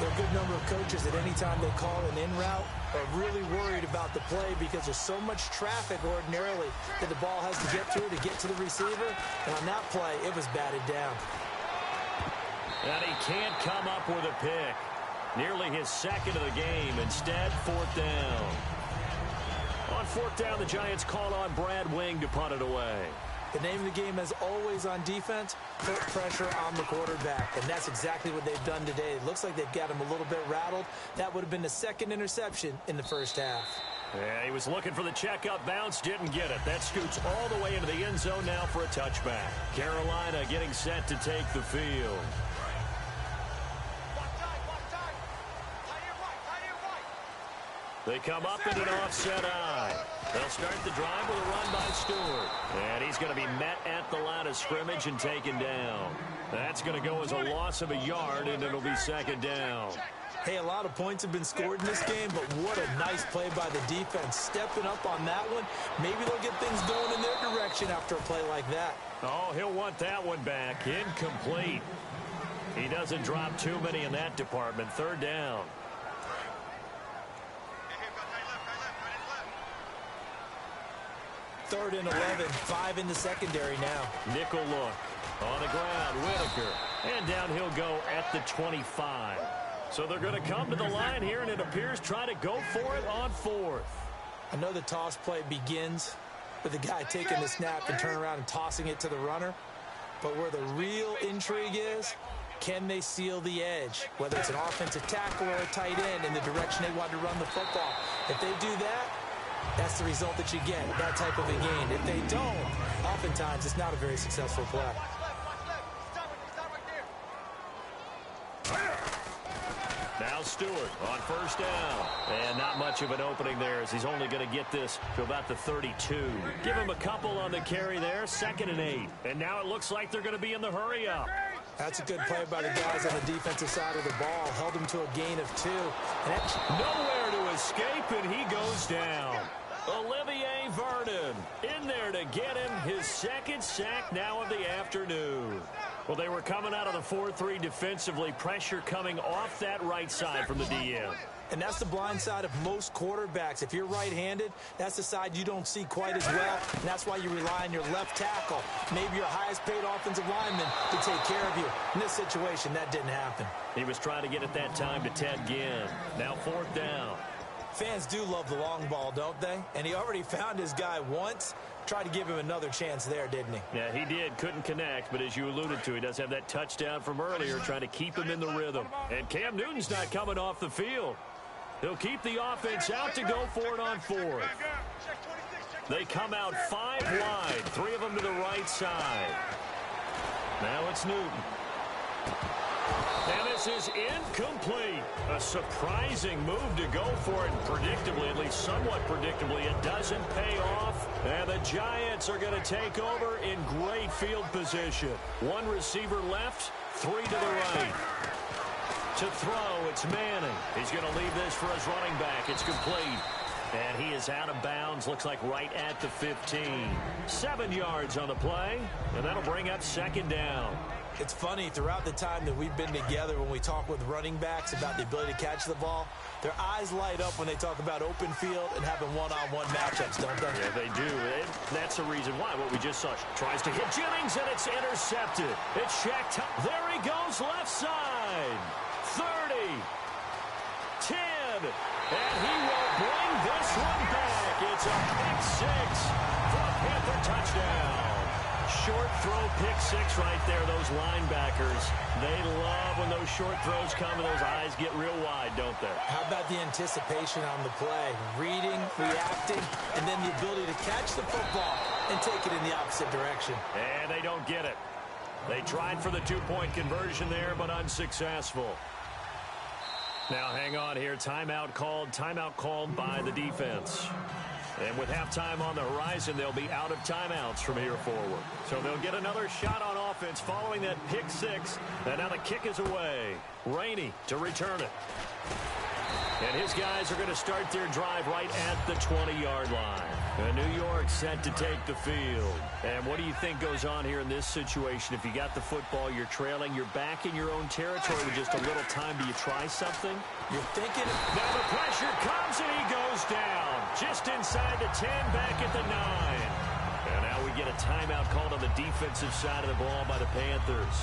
There are a good number of coaches that any time they call an in route are really worried about the play because there's so much traffic ordinarily that the ball has to get through to get to the receiver. And on that play, it was batted down. And he can't come up with a pick. Nearly his second of the game. Instead, fourth down. On fourth down, the Giants call on Brad Wing to punt it away. The name of the game, as always on defense, put pressure on the quarterback. And that's exactly what they've done today. It looks like they've got him a little bit rattled. That would have been the second interception in the first half. Yeah, he was looking for the checkup bounce, didn't get it. That scoots all the way into the end zone now for a touchback. Carolina getting set to take the field. They come up in an offset eye. They'll start the drive with a run by Stewart. And he's going to be met at the line of scrimmage and taken down. That's going to go as a loss of a yard, and it'll be second down. Hey, a lot of points have been scored in this game, but what a nice play by the defense. Stepping up on that one. Maybe they'll get things going in their direction after a play like that. Oh, he'll want that one back. Incomplete. He doesn't drop too many in that department. Third down. Third and 11, 5 in the secondary now. Nickel look. On the ground, Whitaker. And down he'll go at the 25. So they're going to come to the line here, and it appears try to go for it on fourth. I know the toss play begins with the guy taking the snap and turning around and tossing it to the runner. But where the real intrigue is, can they seal the edge? Whether it's an offensive tackle or a tight end in the direction they want to run the football. If they do that, that's the result that you get, that type of a gain. If they don't, oftentimes it's not a very successful play. Now Stewart on first down. And not much of an opening there as he's only going to get this to about the 32. Give him a couple on the carry there, 2nd and 8. And now it looks like they're going to be in the hurry up. That's a good play by the guys on the defensive side of the ball. Held him to a gain of 2. And nowhere to escape, and he goes down. Olivier Vernon in there to get him his second sack now of the afternoon. Well, they were coming out of the 4-3 defensively. Pressure coming off that right side from the DM. And that's the blind side of most quarterbacks. If you're right-handed, that's the side you don't see quite as well. And that's why you rely on your left tackle, maybe your highest-paid offensive lineman, to take care of you. In this situation, that didn't happen. He was trying to get at that time to Ted Ginn. Now 4th down. Fans do love the long ball, don't they? And he already found his guy once. Tried to give him another chance there, didn't he? Yeah, he did. Couldn't connect, but as you alluded to, he does have that touchdown from earlier, trying to keep him in the rhythm. And Cam Newton's not coming off the field. He'll keep the offense out to go for it on 4th. They come out 5 wide, 3 of them to the right side. Now it's Newton. And this is incomplete. A surprising move to go for it. Predictably, at least somewhat predictably, it doesn't pay off. And the Giants are going to take over in great field position. 1 receiver left, 3 to the right. To throw, it's Manning. He's going to leave this for his running back. It's complete. And he is out of bounds, looks like right at the 15. 7 yards on the play, and that'll bring up 2nd down. It's funny, throughout the time that we've been together, when we talk with running backs about the ability to catch the ball, their eyes light up when they talk about open field and having one-on-one matchups, don't they? Yeah, they do. And that's the reason why. What we just saw, tries to hit Jennings, and it's intercepted. It's Shaq. There he goes, left side. 30. 10. And he will bring this one back. It's a pick 6 for a Panther touchdown. Short throw, pick 6 right there. Those linebackers, they love when those short throws come and those eyes get real wide, don't they? How about the anticipation on the play? Reading, reacting, and then the ability to catch the football and take it in the opposite direction. And they don't get it. They tried for the 2-point conversion there, but unsuccessful. Now hang on here. Timeout called by the defense. And with halftime on the horizon, they'll be out of timeouts from here forward. So they'll get another shot on offense following that pick 6. And now the kick is away. Rainey to return it. And his guys are going to start their drive right at the 20-yard line. And New York set to take the field. And what do you think goes on here in this situation? If you got the football, you're trailing, you're back in your own territory with just a little time. Do you try something? You're thinking. Now the pressure comes and he goes down. Just inside the 10, back at the 9. And now we get a timeout called on the defensive side of the ball by the Panthers.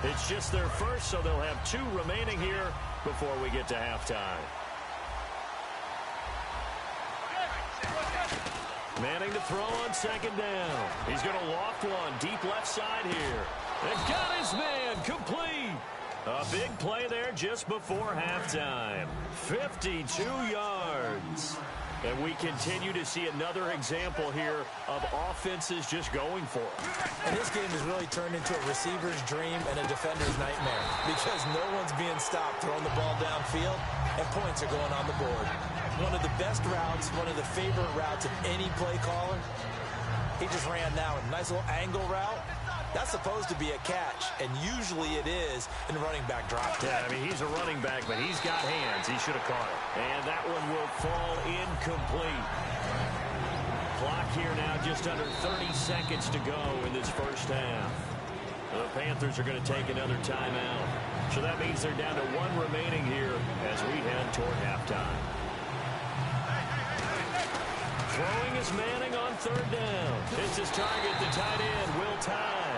It's just their first, so they'll have 2 remaining here before we get to halftime. Manning to throw on 2nd down. He's going to loft one deep left side here. And got his man complete. A big play there just before halftime. 52 yards. And we continue to see another example here of offenses just going for it. And this game has really turned into a receiver's dream and a defender's nightmare because no one's being stopped throwing the ball downfield, and points are going on the board. One of the best routes, one of the favorite routes of any play caller. He just ran now a nice little angle route. That's supposed to be a catch, and usually it is in running back drop. Yeah, I mean, he's a running back, but he's got hands. He should have caught it. And that one will fall incomplete. Clock here now just under 30 seconds to go in this first half. The Panthers are going to take another timeout. So that means they're down to 1 remaining here as we head toward halftime. Throwing is Manning on 3rd down. It's his target, the tight end, Will Tye.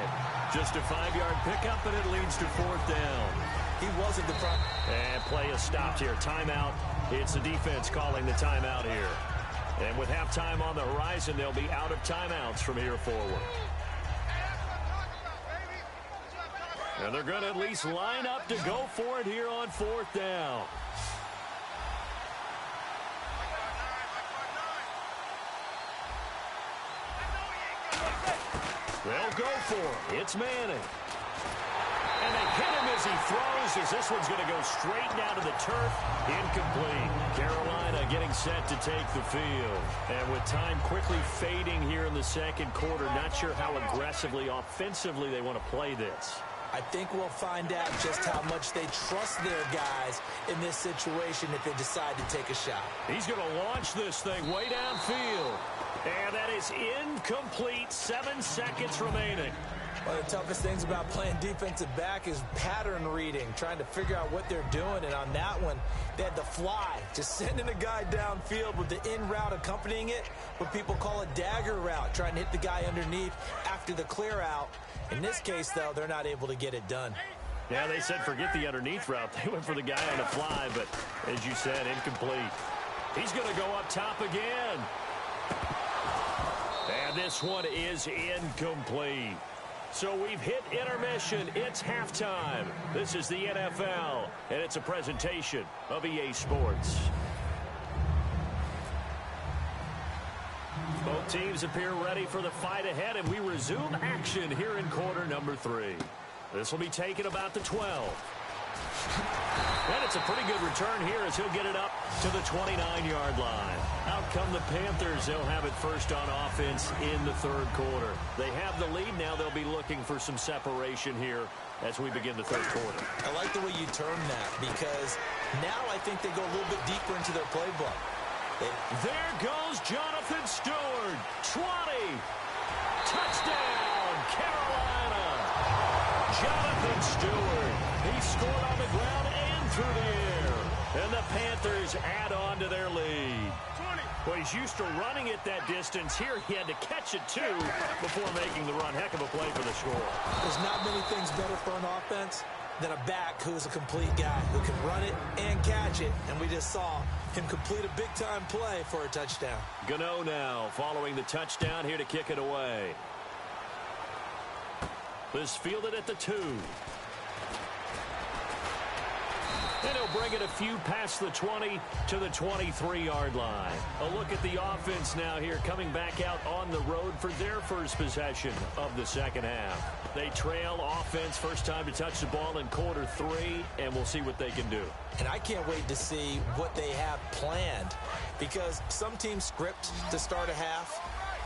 Just a 5-yard pickup, and it leads to 4th down. He wasn't the front. And play is stopped here. Timeout. It's the defense calling the timeout here. And with halftime on the horizon, they'll be out of timeouts from here forward. And they're going to at least line up to go for it here on 4th down. They'll go for it. It's Manning. And they hit him as he throws, as this one's going to go straight down to the turf. Incomplete. Carolina getting set to take the field. And with time quickly fading here in the 2nd quarter, not sure how aggressively, offensively they want to play this. I think we'll find out just how much they trust their guys in this situation if they decide to take a shot. He's going to launch this thing way downfield. And that is incomplete. 7 seconds remaining. One of the toughest things about playing defensive back is pattern reading, trying to figure out what they're doing. And on that one, they had the fly, just sending a guy downfield with the in route accompanying it, what people call a dagger route, trying to hit the guy underneath after the clear out. In this case, though, they're not able to get it done. Yeah, they said forget the underneath route. They went for the guy on the fly, but as you said, incomplete. He's going to go up top again. And this one is incomplete. So we've hit intermission. It's halftime. This is the NFL, and it's a presentation of EA Sports. Both teams appear ready for the fight ahead, and we resume action here in quarter number 3. This will be taken about the 12. And it's a pretty good return here as he'll get it up to the 29-yard line. Out come the Panthers. They'll have it first on offense in the third quarter. They have the lead now. They'll be looking for some separation here as we begin the third quarter. I like the way you term that because now I think they go a little bit deeper into their playbook. There goes Jonathan Stewart. 20. Touchdown, Carolina. Jonathan Stewart. He scored on the ground and through the air. And the Panthers add on to their lead. Well, he's used to running it that distance. Here he had to catch it, too, before making the run. Heck of a play for the score. There's not many things better for an offense than a back who's a complete guy who can run it and catch it. And we just saw him complete a big-time play for a touchdown. Gano now following the touchdown here to kick it away. This fielded at the 2. And he'll bring it a few past the 20 to the 23-yard line. A look at the offense now here coming back out on the road for their first possession of the second half. They trail offense first time to touch the ball in quarter 3, and we'll see what they can do. And I can't wait to see what they have planned because some teams script to start a half.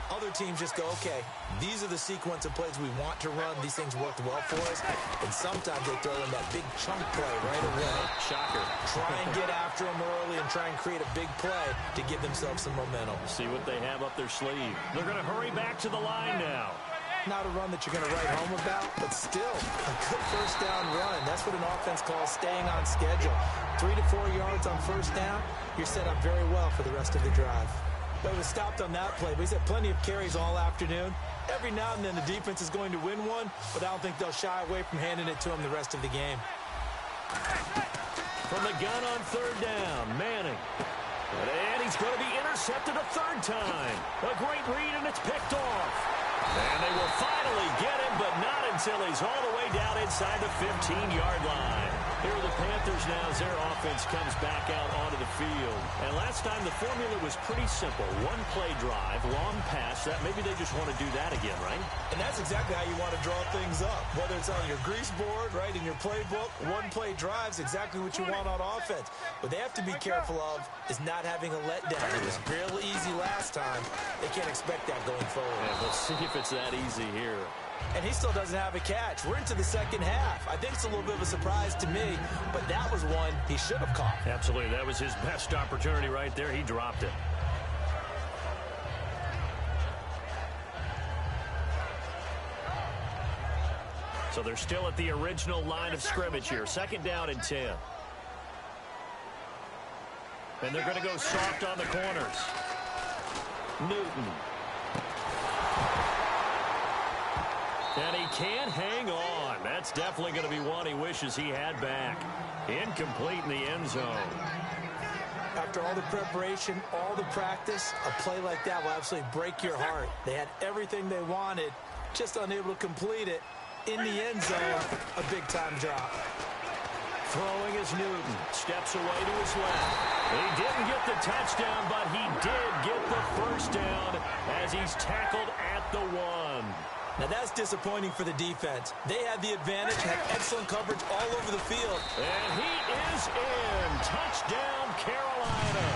Other teams just go, okay, these are the sequence of plays we want to run. These things worked well for us. And sometimes they throw in that big chunk play right away. Shocker. Try and get after them early and try and create a big play to give themselves some momentum. See what they have up their sleeve. They're going to hurry back to the line now. Not a run that you're going to write home about, but still a good first down run. That's what an offense calls staying on schedule. 3 to 4 yards on first down, you're set up very well for the rest of the drive. But it was stopped on that play. But he's had plenty of carries all afternoon. Every now and then the defense is going to win one, but I don't think they'll shy away from handing it to him the rest of the game. From the gun on third down, Manning. And he's going to be intercepted a third time. A great read, and it's picked off. And they will finally get him, but not until he's all the way down inside the 15-yard line. Here are the Panthers now as their offense comes back out onto the field. And last time the formula was pretty simple. One play drive, long pass. That maybe they just want to do that again, right? And that's exactly how you want to draw things up. Whether it's on your grease board, right, in your playbook, one play drive's exactly what you want on offense. What they have to be careful of is not having a letdown. It was real easy last time. They can't expect that going forward. Yeah, let's see if it's that easy here. And he still doesn't have a catch. We're into the second half. I think it's a little bit of a surprise to me, but that was one he should have caught. Absolutely. That was his best opportunity right there. He dropped it. So they're still at the original line of scrimmage here. Second down and 10. And they're going to go soft on the corners. Newton. And he can't hang on. That's definitely going to be one he wishes he had back. Incomplete in the end zone. After all the preparation, all the practice, a play like that will absolutely break your heart. They had everything they wanted, just unable to complete it. In the end zone, a big-time drop. Throwing is Newton. Steps away to his left. He didn't get the touchdown, but he did get the first down as he's tackled at the 1. Now that's disappointing for the defense. They had the advantage, had excellent coverage all over the field. And he is in. Touchdown, Carolina.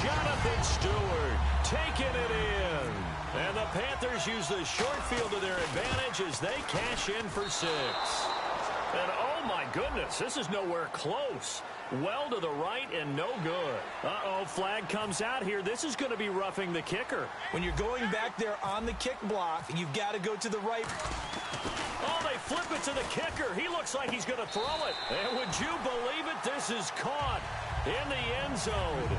Jonathan Stewart taking it in. And the Panthers use the short field to their advantage as they cash in for 6. And oh my goodness, this is nowhere close. Well to the right and no good. Uh-oh, flag comes out here. This is going to be roughing the kicker. When you're going back there on the kick block, you've got to go to the right. Oh, they flip it to the kicker. He looks like he's going to throw it. And would you believe it? This is caught in the end zone.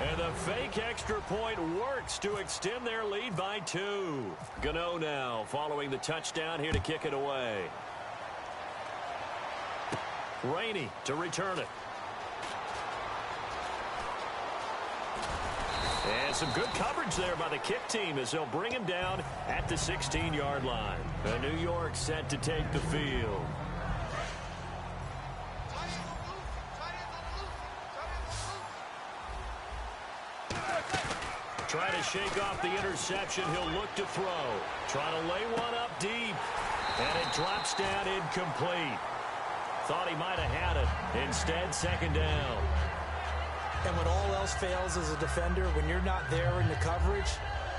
And the fake extra point works to extend their lead by 2. Gano now following the touchdown here to kick it away. Rainey to return it. And some good coverage there by the kick team as they'll bring him down at the 16-yard line. And New York set to take the field. Try to shake off the interception. He'll look to throw. Try to lay one up deep. And it drops down incomplete. Thought he might have had it. Instead, second down. And when all else fails as a defender, when you're not there in the coverage,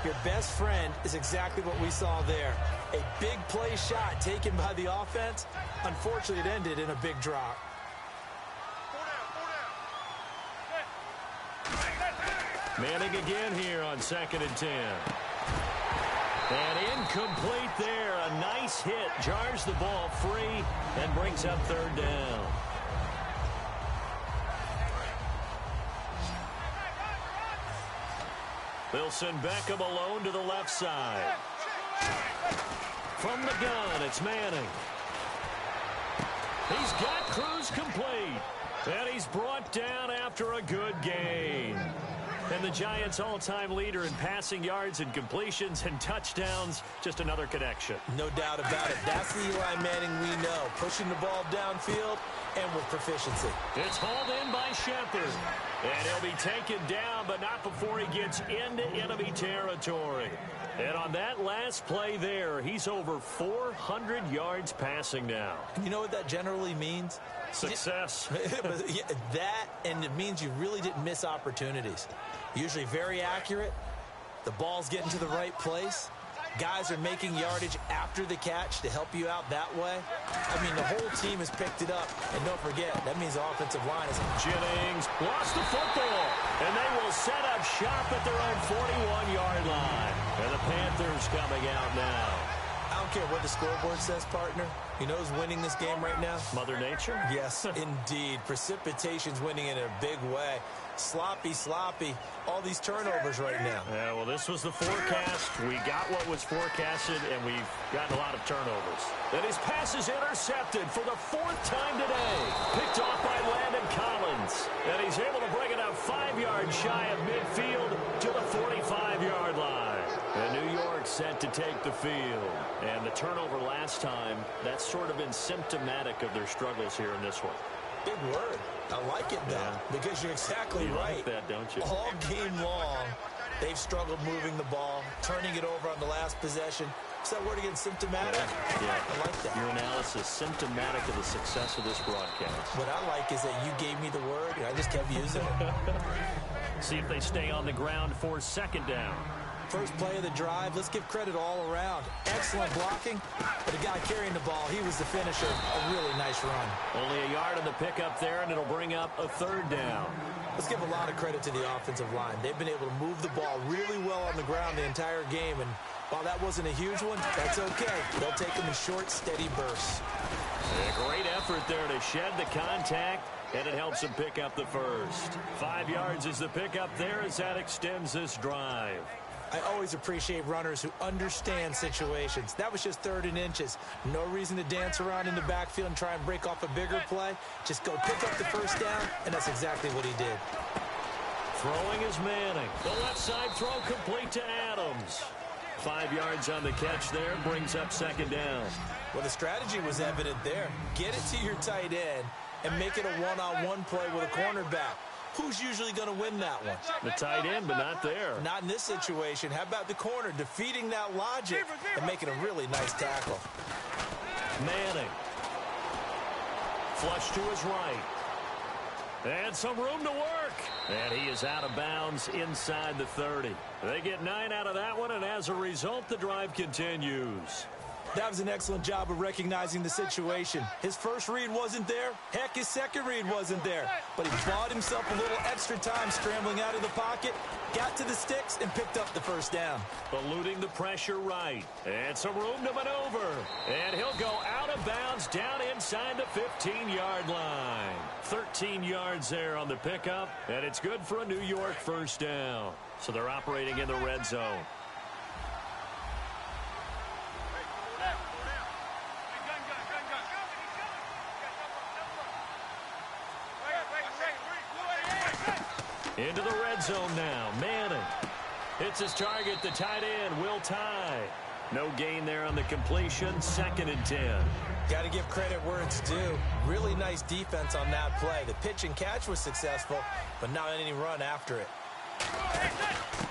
your best friend is exactly what we saw there. A big play shot taken by the offense. Unfortunately, it ended in a big drop. Manning again here on 2nd and 10. And incomplete there. A nice hit. Jars the ball free and brings up 3rd down. They'll send Beckham alone to the left side. From the gun, it's Manning. He's got Cruz complete. And he's brought down after a good gain. And the Giants' all-time leader in passing yards and completions and touchdowns. Just another connection. No doubt about it. That's the Eli Manning we know. Pushing the ball downfield and with proficiency. It's hauled in by Shepard. And he'll be taken down, but not before he gets into enemy territory. And on that last play there, he's over 400 yards passing now. You know what that generally means? Success. That, and it means you really didn't miss opportunities. Usually very accurate. The ball's getting to the right place. Guys are making yardage after the catch to help you out that way. I mean, the whole team has picked it up. And don't forget, that means the offensive line is... Jennings lost the football. And they will set up shop at their own 41-yard line. And the Panthers coming out now. I don't care what the scoreboard says, partner. You know who's winning this game right now? Mother Nature? Yes, indeed. Precipitation's winning in a big way. Sloppy. All these turnovers right now. Yeah, well, this was the forecast. We got what was forecasted, and we've gotten a lot of turnovers. And his pass is intercepted for the 4th time today. Picked off by Landon Collins. And he's able to bring it up 5 yards shy of midfield to the 45-yard line. And New York set to take the field. And the turnover last time, that's sort of been symptomatic of their struggles here in this one. Big word. I like it, though, because you're exactly right. You like that, don't you? All game long, they've struggled moving the ball, turning it over on the last possession. Is that word again, symptomatic? Yeah. I like that. Your analysis, symptomatic of the success of this broadcast. What I like is that you gave me the word, and I just kept using it. See if they stay on the ground for 2nd down. First play of the drive, let's give credit all around. Excellent blocking, but the guy carrying the ball, he was the finisher. A really nice run. Only a yard on the pickup there, and it'll bring up a 3rd down. Let's give a lot of credit to the offensive line. They've been able to move the ball really well on the ground the entire game, and while that wasn't a huge one, that's okay. They'll take them in short, steady bursts. A great effort there to shed the contact, and it helps them pick up the first. 5 yards is the pickup there as that extends this drive. I always appreciate runners who understand situations. That was just 3rd and inches. No reason to dance around in the backfield and try and break off a bigger play. Just go pick up the first down, and that's exactly what he did. Throwing is Manning. The left side throw complete to Adams. 5 yards on the catch there, brings up 2nd down. Well, the strategy was evident there. Get it to your tight end and make it a one-on-one play with a cornerback. Who's usually going to win that one? The tight end, but not there. Not in this situation. How about the corner defeating that logic and making a really nice tackle? Manning. Flush to his right. And some room to work. And he is out of bounds inside the 30. They get 9 out of that one, and as a result, the drive continues. That was an excellent job of recognizing the situation. His first read wasn't there. Heck, his second read wasn't there. But he bought himself a little extra time scrambling out of the pocket, got to the sticks, and picked up the first down. Eluding the pressure right. And some room to maneuver. And he'll go out of bounds down inside the 15-yard line. 13 yards there on the pickup, and it's good for a New York first down. So they're operating in the red zone. Into the red zone now. Manning. Hits his target, the tight end, Will Tye. No gain there on the completion. 2nd and 10. Got to give credit where it's due. Really nice defense on that play. The pitch and catch was successful, but not any run after it.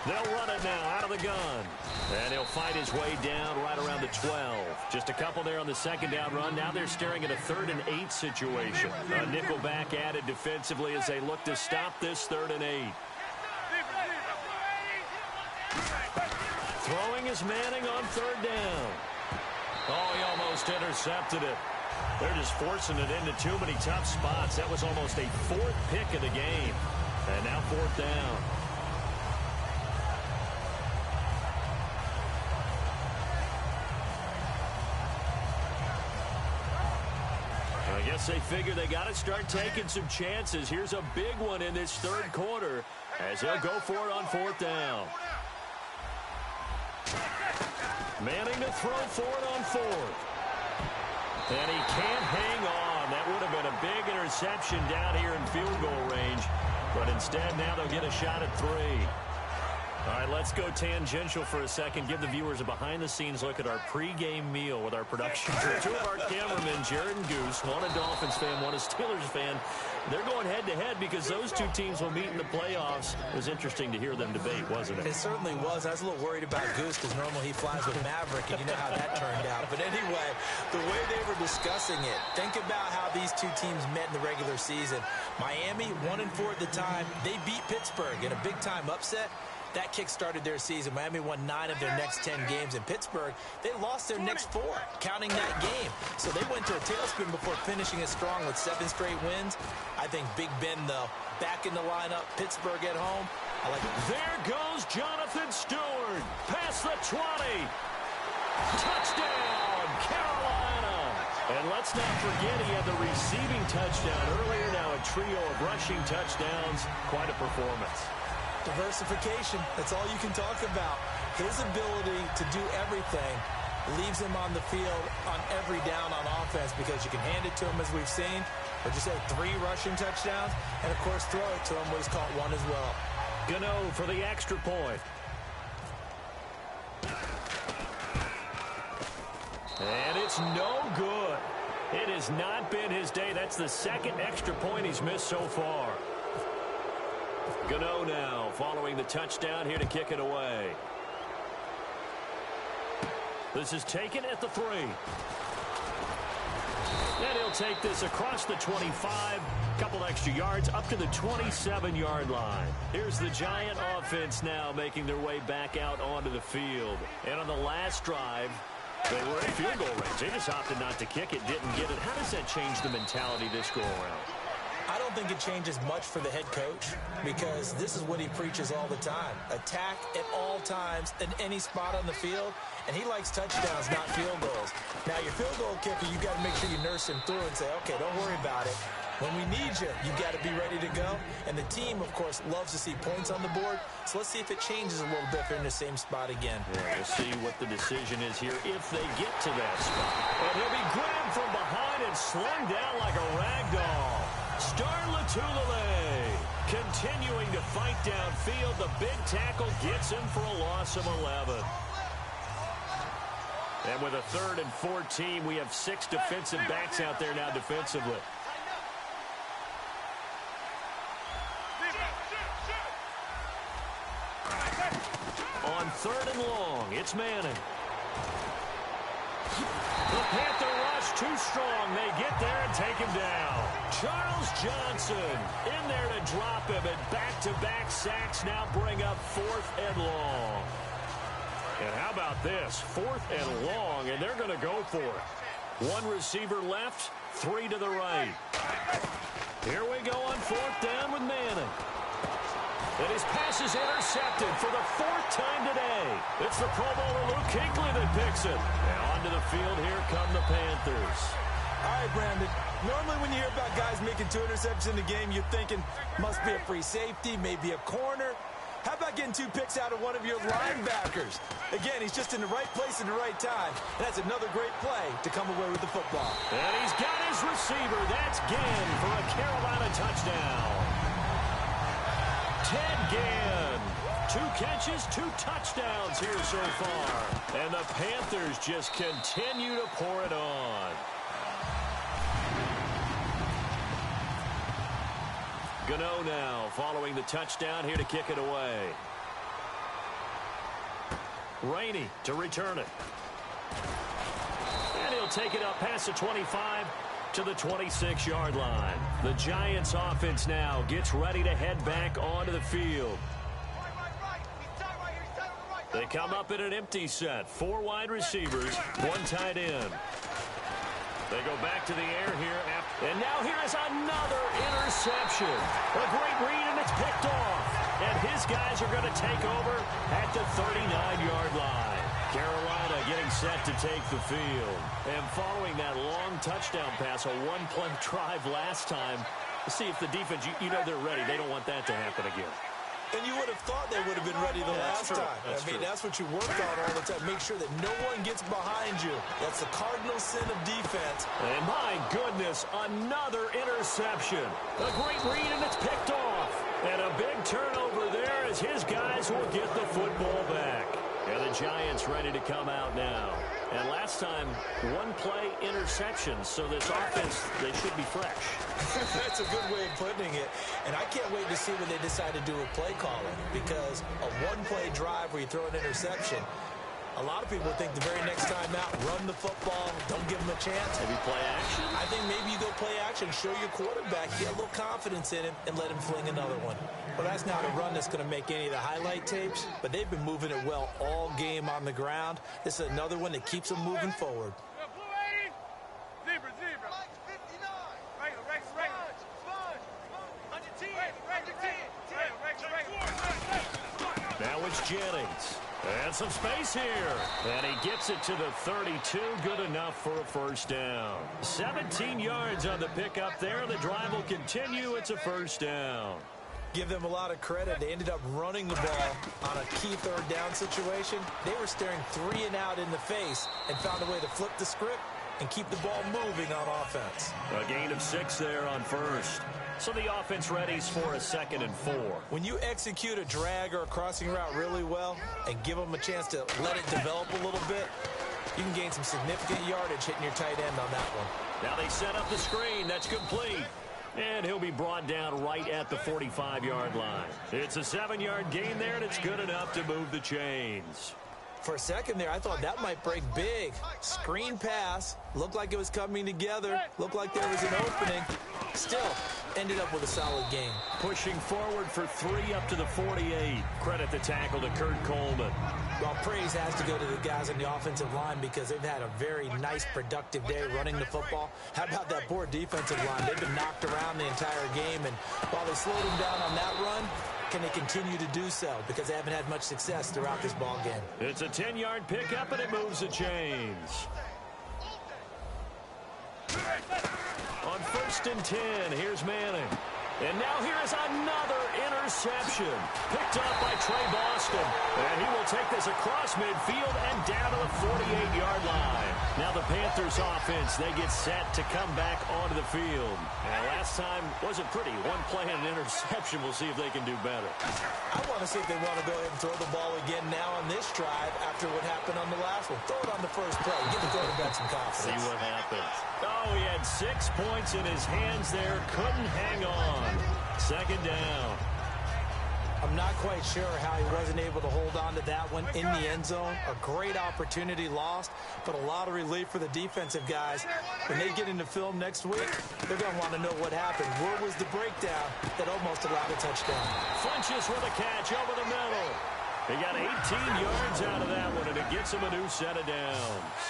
They'll run it now out of the gun. And he'll fight his way down right around the 12. Just a couple there on the 2nd down run. Now they're staring at a 3rd and 8 situation. A nickel back added defensively as they look to stop this 3rd and 8. Throwing is Manning on 3rd down. Oh, he almost intercepted it. They're just forcing it into too many tough spots. That was almost a 4th pick of the game. And now 4th down. I guess they figure they got to start taking some chances. Here's a big one in this 3rd quarter as he'll go for it on 4th down. Manning to throw for it on 4th. And he can't hang on. That would have been a big interception down here in field goal range. But instead, now they'll get a shot at 3. All right, let's go tangential for a second. Give the viewers a behind-the-scenes look at our pregame meal with our production crew. 2 of our cameramen, Jared and Goose, one a Dolphins fan, one a Steelers fan. They're going head-to-head because those 2 teams will meet in the playoffs. It was interesting to hear them debate, wasn't it? It certainly was. I was a little worried about Goose because normally he flies with Maverick, and you know how that turned out. But anyway, the way they were discussing it, think about how these 2 teams met in the regular season. Miami, 1-4 at the time. They beat Pittsburgh in a big-time upset. That kick-started their season. Miami won 9 of their next 10 games. In Pittsburgh, they lost their next 4, counting that game. So they went to a tailspin before finishing as strong with 7 straight wins. I think Big Ben, though, back in the lineup, Pittsburgh at home. I like it. There goes Jonathan Stewart. Past the 20. Touchdown, Carolina. And let's not forget he had the receiving touchdown earlier. Now a trio of rushing touchdowns. Quite a performance. Diversification, that's all you can talk about. His ability to do everything leaves him on the field on every down on offense because you can hand it to him as we've seen, or just say 3 rushing touchdowns, and of course throw it to him when he's caught 1 as well. Gano for the extra point. And it's no good. It has not been his day. That's the 2nd extra point he's missed so far. Gano now following the touchdown here to kick it away. This is taken at the 3. And he'll take this across the 25. Couple extra yards up to the 27-yard line. Here's the Giant offense now making their way back out onto the field. And on the last drive, they were in field goal range. They just opted not to kick it, didn't get it. How does that change the mentality this go around? I don't think it changes much for the head coach because this is what he preaches all the time. Attack at all times in any spot on the field, and he likes touchdowns, not field goals. Now, your field goal kicker, you got to make sure you nurse him through and say, okay, don't worry about it. When we need you, you got to be ready to go. And the team, of course, loves to see points on the board. So let's see if it changes a little bit if they're in the same spot again. Yeah, we'll see what the decision is here if they get to that spot. And he'll be grabbed from behind and slung down like a rag doll. Star Latulippe continuing to fight downfield. The big tackle gets him for a loss of 11. And with a 3rd and 14, we have 6 defensive backs out there now defensively. On 3rd and long, it's Manning. The Panther rush It's too strong. They get there and take him down. Charles Johnson in there to drop him, and back-to-back sacks now bring up 4th and long. And how about this? 4th and long, and they're going to go for it. 1 receiver left, 3 to the right. Here we go on 4th down with Manning. And his pass is intercepted for the 4th time today. It's the Pro Bowler Luke Kuechly that picks it. And onto the field, here come the Panthers. All right, Brandon. Normally when you hear about guys making 2 interceptions in the game, you're thinking must be a free safety, maybe a corner. How about getting 2 picks out of one of your linebackers? Again, he's just in the right place at the right time. And that's another great play to come away with the football. And he's got his receiver. That's Ginn for a Carolina touchdown. Ted Ginn. 2 catches, 2 touchdowns here so far. And the Panthers just continue to pour it on. Gano now following the touchdown, here to kick it away. Rainey to return it. And he'll take it up past the 25 to the 26-yard line. The Giants offense now gets ready to head back onto the field. They come up in an empty set. 4 wide receivers, 1 tight end. They go back to the air here. And now here is another interception. A great read, and it's picked off. And his guys are going to take over at the 39-yard line. Carolina getting set to take the field. And following that long touchdown pass, a 1-play drive last time, see if the defense, you know they're ready. They don't want that to happen again. And you would have thought they would have been ready the last time. That's what you worked on all the time. Make sure that no one gets behind you. That's the cardinal sin of defense. And my goodness, another interception. A great read, and it's picked off. And a big turnover there as his guys will get the football back. And the Giants ready to come out now. And last time, 1-play interception, so this offense, they should be fresh. That's a good way of putting it. And I can't wait to see what they decide to do with play calling, because a 1-play drive where you throw an interception, a lot of people think the very next time out, run the football, don't give them a chance. Maybe play action? I think maybe you go play action, show your quarterback, get a little confidence in him, and let him fling another one. Well, that's not a run that's going to make any of the highlight tapes, but they've been moving it well all game on the ground. This is another one that keeps them moving forward. Now it's Jennings. And some space here. And he gets it to the 32. Good enough for a 1st down. 17 yards on the pickup there. The drive will continue. It's a 1st down. Give them a lot of credit. They ended up running the ball on a key 3rd down situation. They were staring 3 and out in the face and found a way to flip the script and keep the ball moving on offense. A gain of 6 there on 1st. So the offense readies for a 2nd and 4. When you execute a drag or a crossing route really well and give them a chance to let it develop a little bit, you can gain some significant yardage hitting your tight end on that one. Now they set up the screen. That's complete. And he'll be brought down right at the 45-yard line. It's a 7-yard gain there, and it's good enough to move the chains. For a second there, I thought that might break big. Screen pass. Looked like it was coming together. Looked like there was an opening. Still, ended up with a solid game. Pushing forward for 3 up to the 48. Credit the tackle to Kurt Coleman. Well, praise has to go to the guys on the offensive line because they've had a very nice, productive day running the football. How about that poor defensive line? They've been knocked around the entire game, and while they slowed them down on that run, can they continue to do so? Because they haven't had much success throughout this ball game. It's a 10-yard pickup, and it moves the chains. On 1st and 10, here's Manning. And now here is another interception. Picked up by Trey Boston. And he will take this across midfield and down to the 48-yard line. Now the Panthers offense, they get set to come back onto the field. And last time wasn't pretty. 1 play and an interception. We'll see if they can do better. I want to see if they want to go ahead and throw the ball again now on this drive after what happened on the last one. Throw it on the first play. Give the quarterback some confidence. See what happens. Oh, he had 6 points in his hands there. Couldn't hang on. 2nd down. I'm not quite sure how he wasn't able to hold on to that one in the end zone. A great opportunity lost, but a lot of relief for the defensive guys. When they get into film next week, they're going to want to know what happened. Where was the breakdown that almost allowed a touchdown? Flinches with a catch over the middle. He got 18 yards out of that one, and it gets him a new set of downs.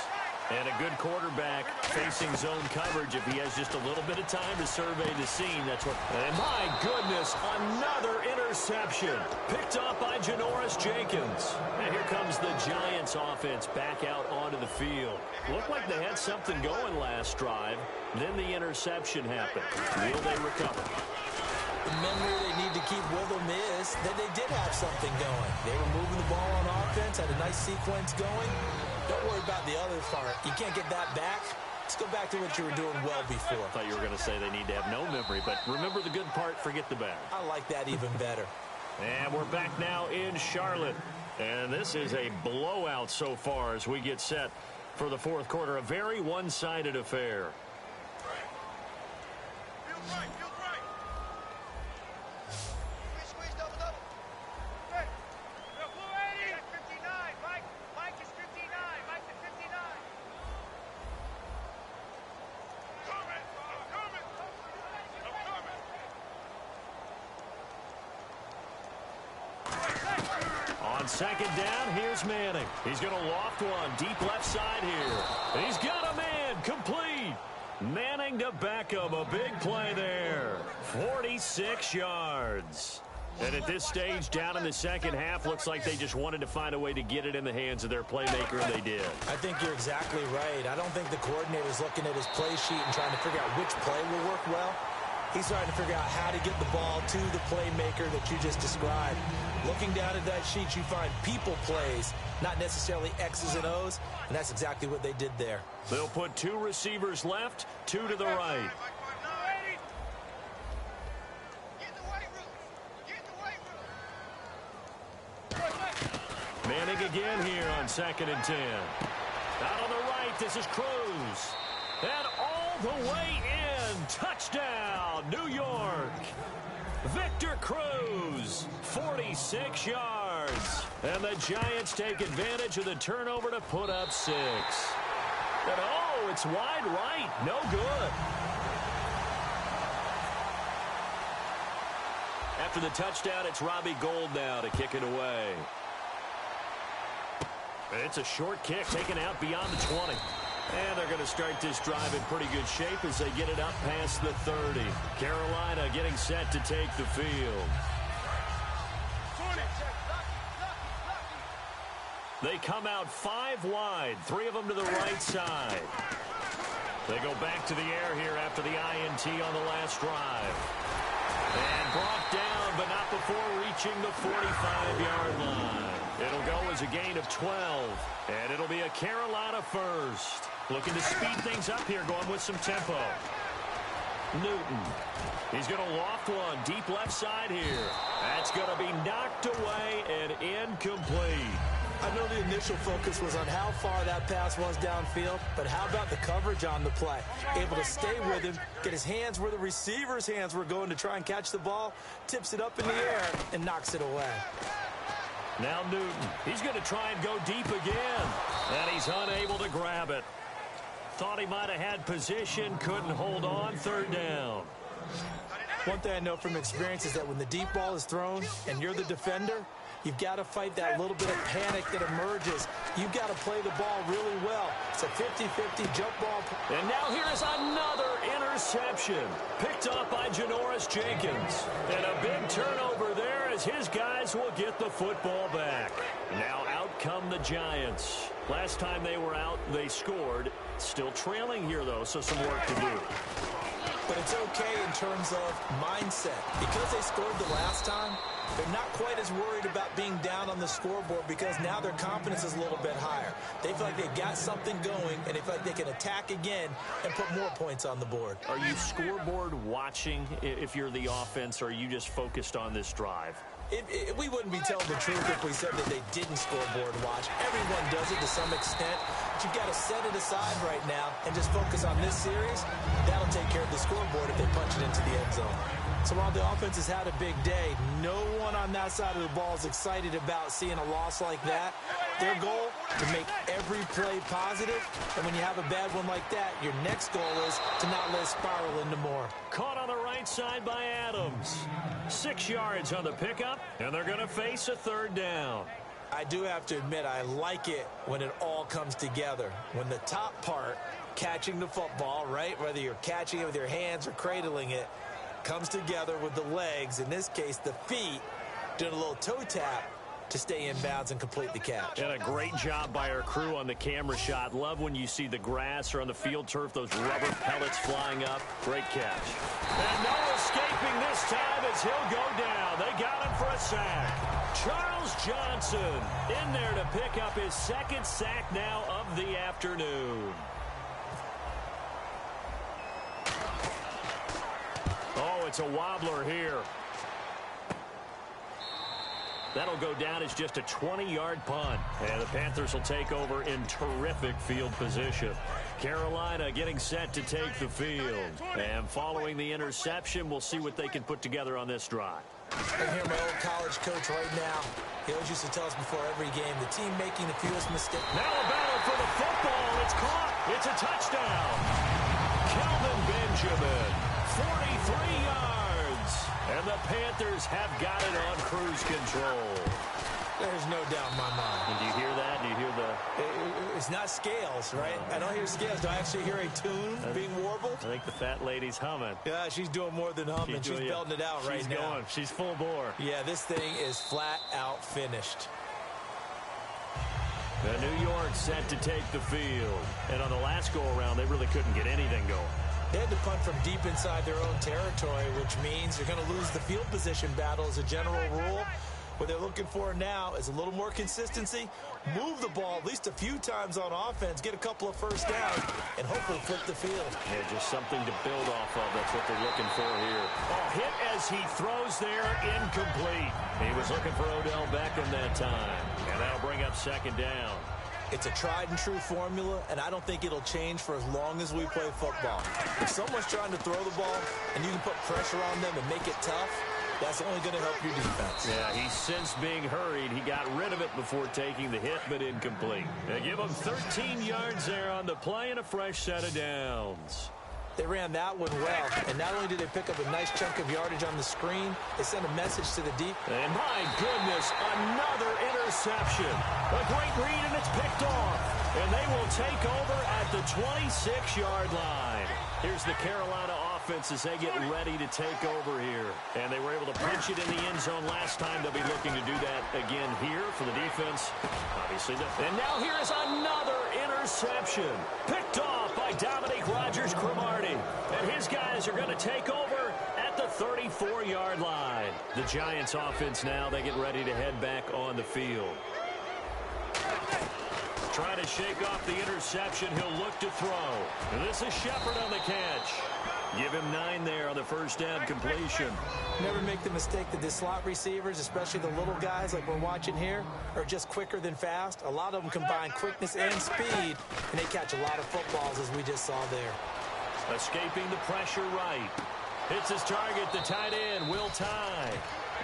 And a good quarterback facing zone coverage. If he has just a little bit of time to survey the scene, that's what... And my goodness, another interception. Picked up by Janoris Jenkins. And here comes the Giants offense back out onto the field. Looked like they had something going last drive. Then the interception happened. Will they recover? The memory they need to keep with them is that they did have something going. They were moving the ball on offense, had a nice sequence going. Don't worry about the other part. You can't get that back. Let's go back to what you were doing well before. I thought you were going to say they need to have no memory, but remember the good part, forget the bad. I like that even better. And we're back now in Charlotte. And this is a blowout so far as we get set for the fourth quarter. A very one-sided affair. Second down, here's Manning. He's going to loft one deep left side here. He's got a man complete. Manning to Beckham, a big play there. 46 yards. And at this stage, down in the second half, looks like they just wanted to find a way to get it in the hands of their playmaker, and they did. I think you're exactly right. I don't think the coordinator's looking at his play sheet and trying to figure out which play will work well. He's trying to figure out how to get the ball to the playmaker that you just described. Looking down at that sheet, you find people plays, not necessarily X's and O's, and that's exactly what they did there. They'll put two receivers left, two to the right. Manning again here on 2nd and 10. Out on the right, this is Cruz. And all the way in, touchdown, New York. Victor Cruz, 46 yards. And the Giants take advantage of the turnover to put up 6. And oh, it's wide right. No good. After the touchdown, it's Robbie Gould now to kick it away. It's a short kick taken out beyond the 20. And they're going to start this drive in pretty good shape as they get it up past the 30. Carolina getting set to take the field. They come out 5 wide, 3 of them to the right side. They go back to the air here after the INT on the last drive. And brought down, but not before reaching the 45-yard line. It'll go as a gain of 12, and it'll be a Carolina first. Looking to speed things up here, going with some tempo. Newton. He's going to loft one deep left side here. That's going to be knocked away and incomplete. I know the initial focus was on how far that pass was downfield, but how about the coverage on the play? Able to stay with him, get his hands where the receiver's hands were going to try and catch the ball, tips it up in the air, and knocks it away. Now Newton. He's going to try and go deep again, and he's unable to grab it. Thought he might have had position, couldn't hold on, 3rd down. One thing I know from experience is that when the deep ball is thrown and you're the defender, you've got to fight that little bit of panic that emerges. You've got to play the ball really well. It's a 50-50 jump ball. And now here's another interception. Picked up by Janoris Jenkins. And a big turnover there as his guys will get the football back. Now out come the Giants. Last time they were out, they scored. Still trailing here, though, so some work to do. But it's okay in terms of mindset. Because they scored the last time, they're not quite as worried about being down on the scoreboard because now their confidence is a little bit higher. They feel like they've got something going, and they feel like they can attack again and put more points on the board. Are you scoreboard watching if you're the offense, or are you just focused on this drive? We wouldn't be telling the truth if we said that they didn't scoreboard watch. Everyone does it to some extent. But you've got to set it aside right now and just focus on this series. That'll take care of the scoreboard if they punch it into the end zone. So while the offense has had a big day, no one on that side of the ball is excited about seeing a loss like that. Their goal, to make every play positive. And when you have a bad one like that, your next goal is to not let it spiral into more. Caught on the right side by Adams. 6 yards on the pickup, and they're going to face a third down. I do have to admit, I like it when it all comes together. When the top part, catching the football, right, whether you're catching it with your hands or cradling it, comes together with the legs, in this case the feet, doing a little toe tap to stay in bounds and complete the catch. And a great job by our crew on the camera shot. Love when you see the grass or on the field turf, those rubber pellets flying up. Great catch. And no escaping this time as he'll go down. They got him for a sack. Charles Johnson in there to pick up his second sack now of the afternoon. Oh, it's a wobbler here. That'll go down as just a 20-yard punt. And the Panthers will take over in terrific field position. Carolina getting set to take the field. And following the interception, we'll see what they can put together on this drive. I hear my old college coach right now. He always used to tell us before every game, the team making the fewest mistakes. Now a battle for the football. It's caught. It's a touchdown. Kelvin Benjamin, 43 yards. And the Panthers have got it on cruise control. There's no doubt in my mind. And do you hear that? Do you hear the... It's not scales, right? I don't hear scales. Do I actually hear a tune being warbled? I think the fat lady's humming. Yeah, she's doing more than humming. She's belting it out right now. She's going. She's full bore. Yeah, this thing is flat out finished. The New York set to take the field. And on the last go-around, they really couldn't get anything going. They had to punt from deep inside their own territory, which means you're going to lose the field position battle as a general rule. What they're looking for now is a little more consistency, move the ball at least a few times on offense, get a couple of first downs, and hopefully flip the field. Yeah, just something to build off of. That's what they're looking for here. Oh, hit as he throws there, incomplete. He was looking for Odell Beckham that time, and that'll bring up second down. It's a tried-and-true formula, and I don't think it'll change for as long as we play football. If someone's trying to throw the ball and you can put pressure on them and make it tough, that's only going to help your defense. Yeah, he's since being hurried. He got rid of it before taking the hit, but incomplete. They give him 13 yards there on the play and a fresh set of downs. They ran that one well, and not only did they pick up a nice chunk of yardage on the screen, they sent a message to the deep. And my goodness, another interception. A great read, and it's picked off. And they will take over at the 26-yard line. Here's the Carolina offense as they get ready to take over here. And they were able to punch it in the end zone last time. They'll be looking to do that again here for the defense. Obviously. And now here is another interception. Picked off by Dominique Rodgers-Cromartie. And his guys are going to take over at the 34-yard line. The Giants offense now, they get ready to head back on the field. Trying to shake off the interception. He'll look to throw. And this is Shepard on the catch. Give him 9 there on the first down completion. Never make the mistake that the slot receivers, especially the little guys like we're watching here, are just quicker than fast. A lot of them combine quickness and speed, and they catch a lot of footballs, as we just saw there. Escaping the pressure right. Hits his target, the tight end, Will Tye.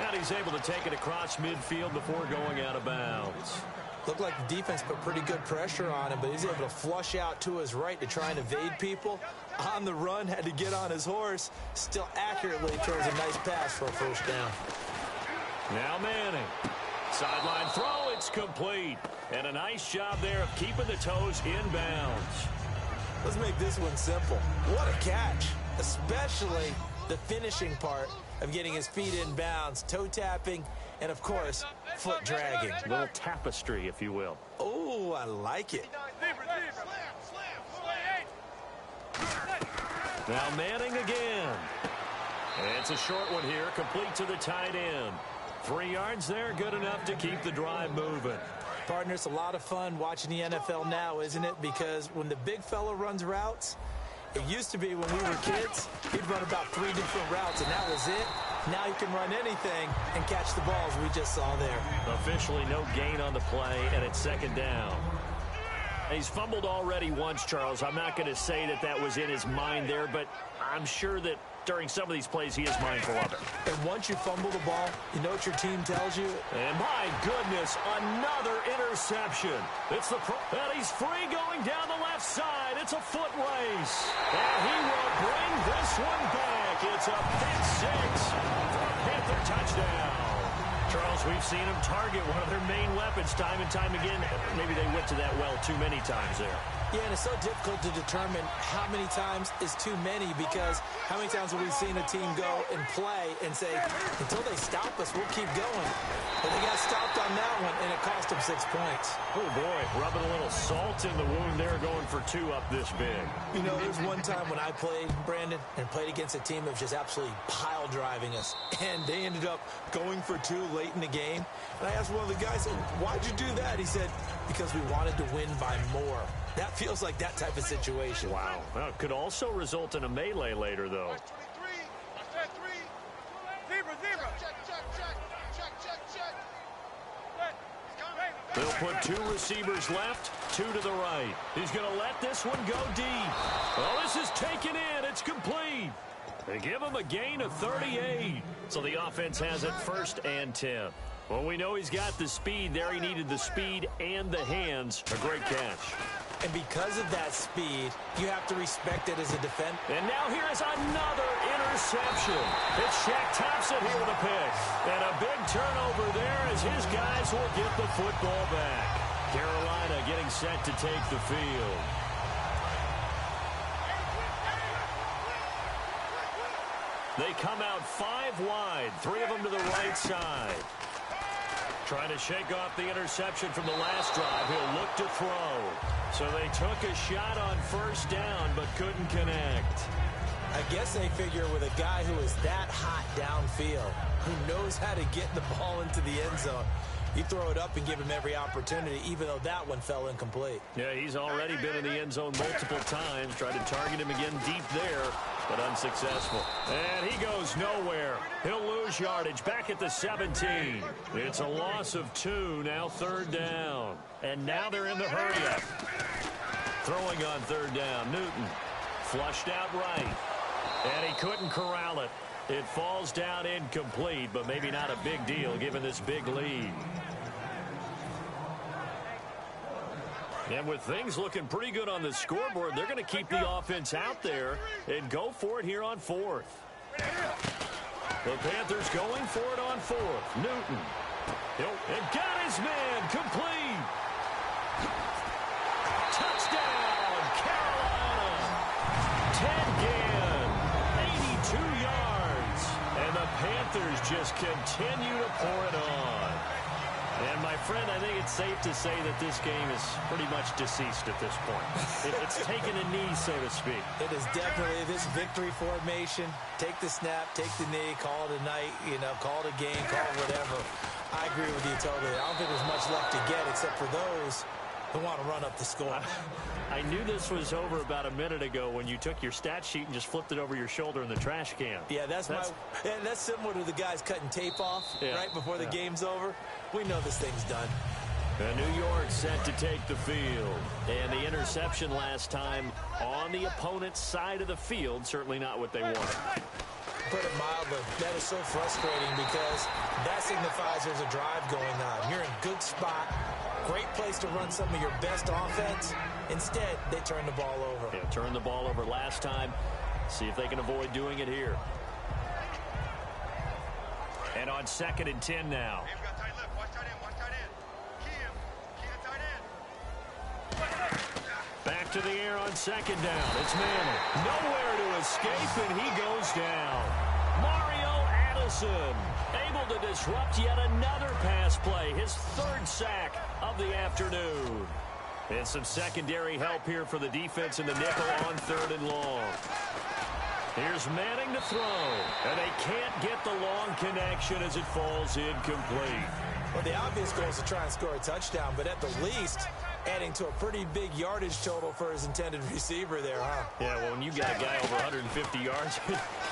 And he's able to take it across midfield before going out of bounds. Looked like the defense put pretty good pressure on him, but he's able to flush out to his right to try and evade people. On the run, had to get on his horse. Still accurately throws a nice pass for a first down. Now Manning. Sideline throw, it's complete. And a nice job there of keeping the toes in bounds. Let's make this one simple. What a catch, especially the finishing part of getting his feet in bounds, toe tapping, and of course, foot dragging. A little tapestry, if you will. Oh, I like it. Now Manning again. And it's a short one here, complete to the tight end. 3 yards there, good enough to keep the drive moving. Partner, it's a lot of fun watching the NFL now, isn't it? Because when the big fella runs routes, it used to be when we were kids, he'd run about 3 different routes, and that was it. Now he can run anything and catch the balls we just saw there. Officially no gain on the play, and it's second down. He's fumbled already once, Charles. I'm not going to say that that was in his mind there, but I'm sure that during some of these plays he is mindful of it. And once you fumble the ball, you know what your team tells you? And my goodness, another interception. It's the and he's free going down the left side. It's a foot race. And he will bring this one back. It's a pick six for a Panther touchdown. Charles, we've seen him target one of their main weapons time and time again. Maybe they went to that well too many times there. Yeah, and it's so difficult to determine how many times is too many, because how many times have we seen a team go and play and say, until they stop us, we'll keep going. But they got stopped on that one, and it cost them 6 points. Oh, boy, rubbing a little salt in the wound there, going for two up this big. You know, there's one time when I played, Brandon, and played against a team that was just absolutely pile driving us, and they ended up going for two late in the game. And I asked one of the guys, why'd you do that? He said, because we wanted to win by more. That feels like that type of situation. Wow. Well, it could also result in a melee later, though. They'll put two receivers left, two to the right. He's going to let this one go deep. Oh, this is taken in. It's complete. They give him a gain of 38. So the offense has it 1st and 10. Well, we know he's got the speed there. He needed the speed and the hands. A great catch. And because of that speed, you have to respect it as a defender. And now here is another interception. It's Shaq Thompson here with a pick. And a big turnover there as his guys will get the football back. Carolina getting set to take the field. They come out 5 wide, 3 of them to the right side. Trying to shake off the interception from the last drive. He'll look to throw. So they took a shot on 1st down, but couldn't connect. I guess they figure with a guy who is that hot downfield, who knows how to get the ball into the end zone, you throw it up and give him every opportunity, even though that one fell incomplete. Yeah, he's already been in the end zone multiple times. Tried to target him again deep there, but unsuccessful. And he goes nowhere. He'll lose yardage back at the 17. It's a loss of 2, now 3rd down. And now they're in the hurry-up. Throwing on 3rd down, Newton. Flushed out right. And he couldn't corral it. It falls down incomplete, but maybe not a big deal given this big lead. And with things looking pretty good on the scoreboard, they're going to keep the offense out there and go for it here on 4th. The Panthers going for it on 4th. Newton. And got his man complete. Touchdown, Carolina. Ted Ginn, 82 yards. And the Panthers just continue to pour it on. And, my friend, I think it's safe to say that this game is pretty much deceased at this point. It's taken a knee, so to speak. It is definitely this victory formation. Take the snap, take the knee, call it a night, call it a game, call it whatever. I agree with you totally. I don't think there's much left to get except for those who want to run up the score. I knew this was over about a minute ago when you took your stat sheet and just flipped it over your shoulder in the trash can. Yeah, that's similar to the guys cutting tape off right before the game's over. We know this thing's done. And New York set to take the field. And the interception last time on the opponent's side of the field, certainly not what they wanted. Put it mildly, that is so frustrating because that signifies there's a drive going on. You're in a good spot, great place to run some of your best offense. Instead, they turn the ball over. Yeah, turned the ball over last time. See if they can avoid doing it here. And on 2nd and 10 now. Back to the air on 2nd down. It's Manning. Nowhere to escape, and he goes down. Mario Addison able to disrupt yet another pass play. His 3rd sack of the afternoon. And some secondary help here for the defense in the nickel on 3rd and long. Here's Manning to throw. And they can't get the long connection as it falls incomplete. Well, the obvious goal is to try and score a touchdown, but at the least, adding to a pretty big yardage total for his intended receiver there, huh? Yeah, well, when you got a guy over 150 yards,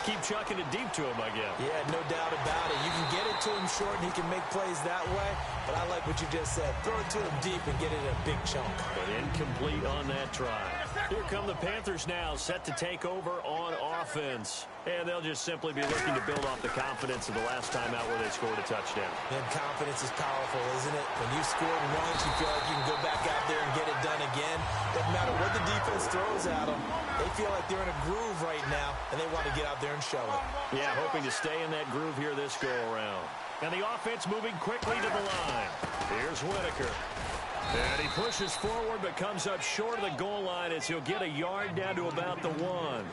keep chucking it deep to him, I guess. Yeah, no doubt about it. You can get it to him short, and he can make plays that way. But I like what you just said. Throw it to him deep and get it in a big chunk. But incomplete on that try. Here come the Panthers now, set to take over on offense. And they'll just simply be looking to build off the confidence of the last time out where they scored a touchdown. And confidence is powerful, isn't it? When you've scored once, you feel like you can go back out there and get it done again. Doesn't matter what the defense throws at them. They feel like they're in a groove right now, and they want to get out there and show it. Yeah, hoping to stay in that groove here this go-around. And the offense moving quickly to the line. Here's Whitaker. And he pushes forward but comes up short of the goal line as he'll get a yard down to about the 1.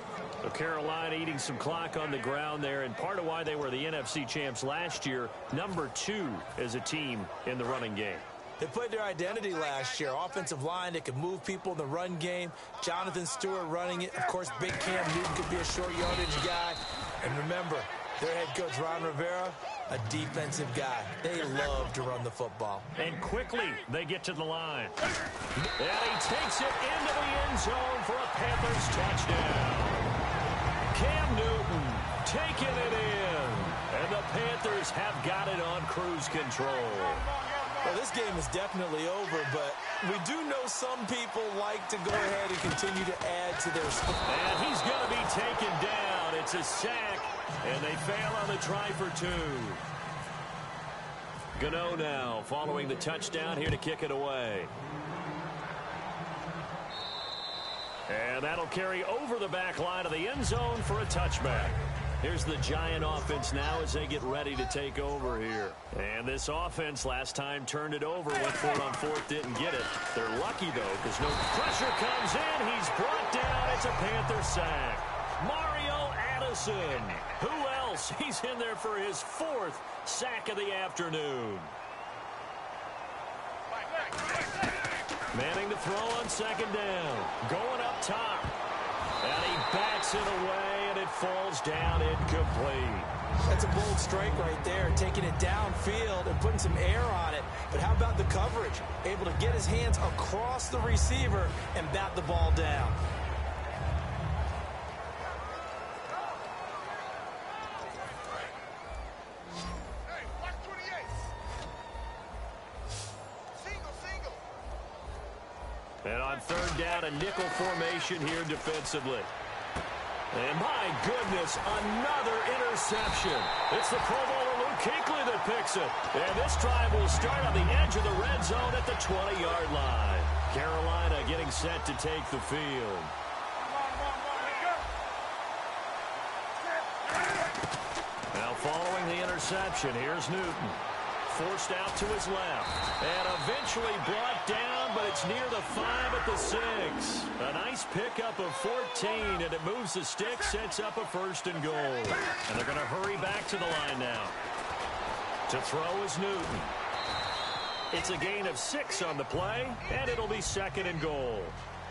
So Carolina eating some clock on the ground there, and part of why they were the NFC champs last year, number 2 as a team in the running game. They played their identity last year. Offensive line that could move people in the run game. Jonathan Stewart running it. Of course, big Cam Newton could be a short yardage guy. And remember, their head coach, Ron Rivera, a defensive guy. They love to run the football. And quickly, they get to the line. And he takes it into the end zone for a Panthers touchdown. Cam Newton taking it in. And the Panthers have got it on cruise control. Well, this game is definitely over, but we do know some people like to go ahead and continue to add to their score. And he's going to be taken down. It's a sack, and they fail on the try for 2. Gano now following the touchdown here to kick it away. And that'll carry over the back line of the end zone for a touchback. Here's the Giant offense now as they get ready to take over here. And this offense last time turned it over, went for it on 4th, didn't get it. They're lucky, though, because no pressure comes in. He's brought down. It's a Panther sack. Mario Addison. Who else? He's in there for his 4th sack of the afternoon. Manning to throw on 2nd down. Going up top. And he bats it away, and it falls down incomplete. That's a bold strike right there, taking it downfield and putting some air on it. But how about the coverage? Able to get his hands across the receiver and bat the ball down. And on 3rd down, a nickel formation here defensively. And my goodness, another interception. It's the Pro Bowler Luke Kuechly that picks it. And this drive will start on the edge of the red zone at the 20-yard line. Carolina getting set to take the field. Now following the interception, here's Newton. Forced out to his left. And eventually brought down, but it's near the 5 at the 6. A nice pickup of 14, and it moves the stick, sets up a 1st and goal. And they're going to hurry back to the line now. To throw is Newton. It's a gain of 6 on the play, and it'll be 2nd and goal.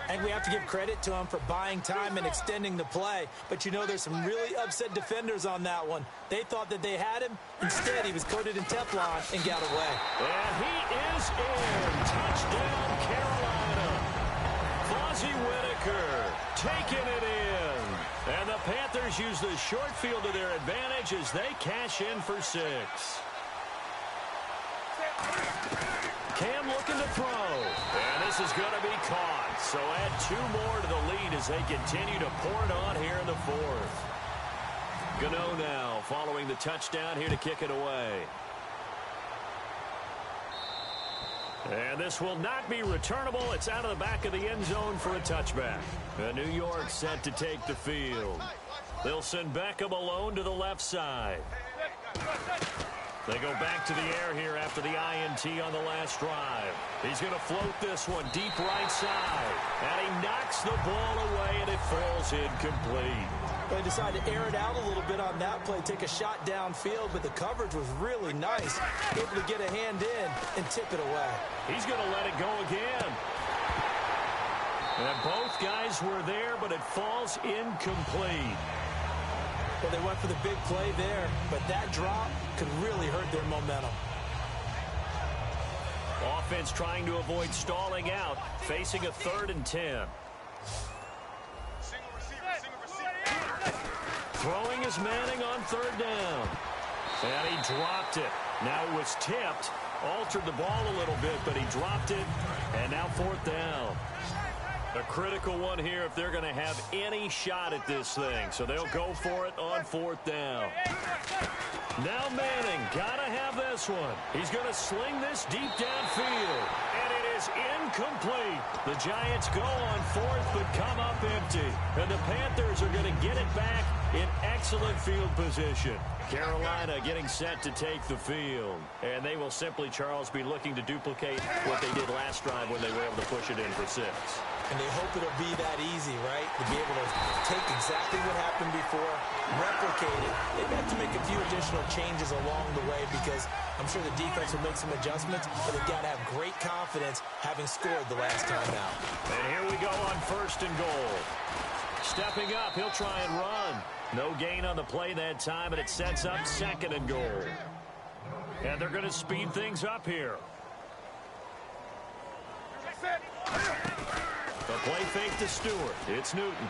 And we have to give credit to him for buying time and extending the play. But you know, there's some really upset defenders on that one. They thought that they had him. Instead, he was coated in Teflon and got away. And he is in. Touchdown, Carolina. Fozzie Whitaker taking it in. And the Panthers use the short field to their advantage as they cash in for 6. Cam looking to throw. And this is going to be caught. So add 2 more to the lead as they continue to pour it on here in the 4th. Gano now following the touchdown here to kick it away. And this will not be returnable. It's out of the back of the end zone for a touchback. New York set to take the field. They'll send Beckham alone to the left side. They go back to the air here after the INT on the last drive. He's going to float this one deep right side. And he knocks the ball away, and it falls incomplete. They decided to air it out a little bit on that play, take a shot downfield, but the coverage was really nice. Able to get a hand in and tip it away. He's going to let it go again. And both guys were there, but it falls incomplete. Well, they went for the big play there, but that drop could really hurt their momentum. Offense trying to avoid stalling out, facing a 3rd and 10. Throwing is Manning on 3rd down. And he dropped it. Now it was tipped. Altered the ball a little bit, but he dropped it. And now 4th down. A critical one here if they're going to have any shot at this thing. So they'll go for it on 4th down. Now Manning, got to have this one. He's going to sling this deep downfield. And it is incomplete. The Giants go on 4th but come up empty. And the Panthers are going to get it back in excellent field position. Carolina getting set to take the field. And they will simply, Charles, be looking to duplicate what they did last drive when they were able to push it in for 6. And they hope it'll be that easy, right? To be able to take exactly what happened before, replicate it. They've got to make a few additional changes along the way because I'm sure the defense will make some adjustments, but they've got to have great confidence having scored the last time out. And here we go on 1st and goal. Stepping up, he'll try and run. No gain on the play that time, and it sets up 2nd and goal. And they're going to speed things up here. The play fake to Stewart. It's Newton.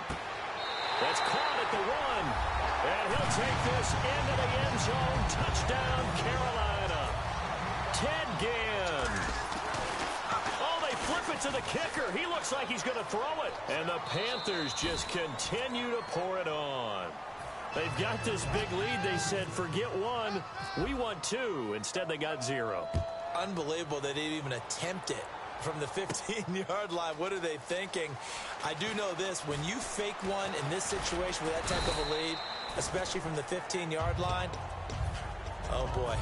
That's caught at the 1. And he'll take this into the end zone. Touchdown, Carolina. Ted Ginn. Oh, they flip it to the kicker. He looks like he's going to throw it. And the Panthers just continue to pour it on. They've got this big lead. They said, forget 1. We want 2. Instead, they got 0. Unbelievable they didn't even attempt it. From the 15-yard line, what are they thinking? I do know this. When you fake one in this situation with that type of a lead, especially from the 15-yard line, oh, boy.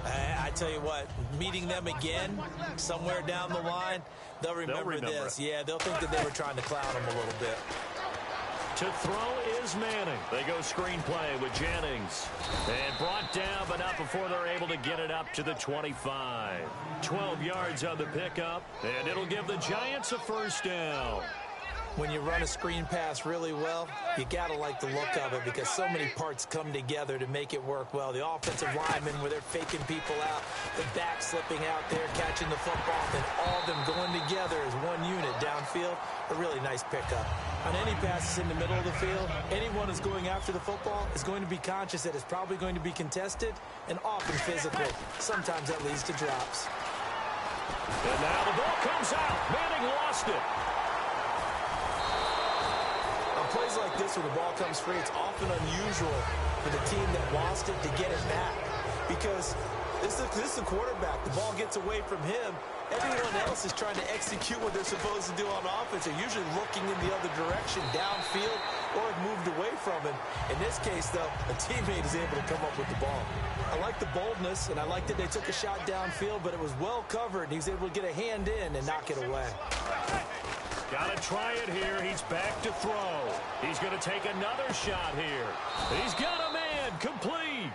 I tell you what, meeting them again somewhere down the line, they'll remember this. Yeah, they'll think that they were trying to clown them a little bit. To throw is Manning. They go screenplay with Jennings. And brought down, but not before they're able to get it up to the 25. 12 yards on the pickup, and it'll give the Giants a 1st down. When you run a screen pass really well, you got to like the look of it because so many parts come together to make it work well. The offensive linemen where they're faking people out, the back slipping out there, catching the football, and all of them going together as one unit downfield. A really nice pickup. On any passes in the middle of the field, anyone who's going after the football is going to be conscious that it's probably going to be contested and often physical. Sometimes that leads to drops. And now the ball comes out. Manning lost it. On plays like this where the ball comes free, it's often unusual for the team that lost it to get it back because this is a quarterback. The ball gets away from him. Everyone else is trying to execute what they're supposed to do on offense. They're usually looking in the other direction, downfield, or have moved away from him. In this case, though, a teammate is able to come up with the ball. I like the boldness, and I like that they took a shot downfield, but it was well covered. He was able to get a hand in and knock it away. Got to try it here. He's back to throw. He's going to take another shot here. He's got a man complete.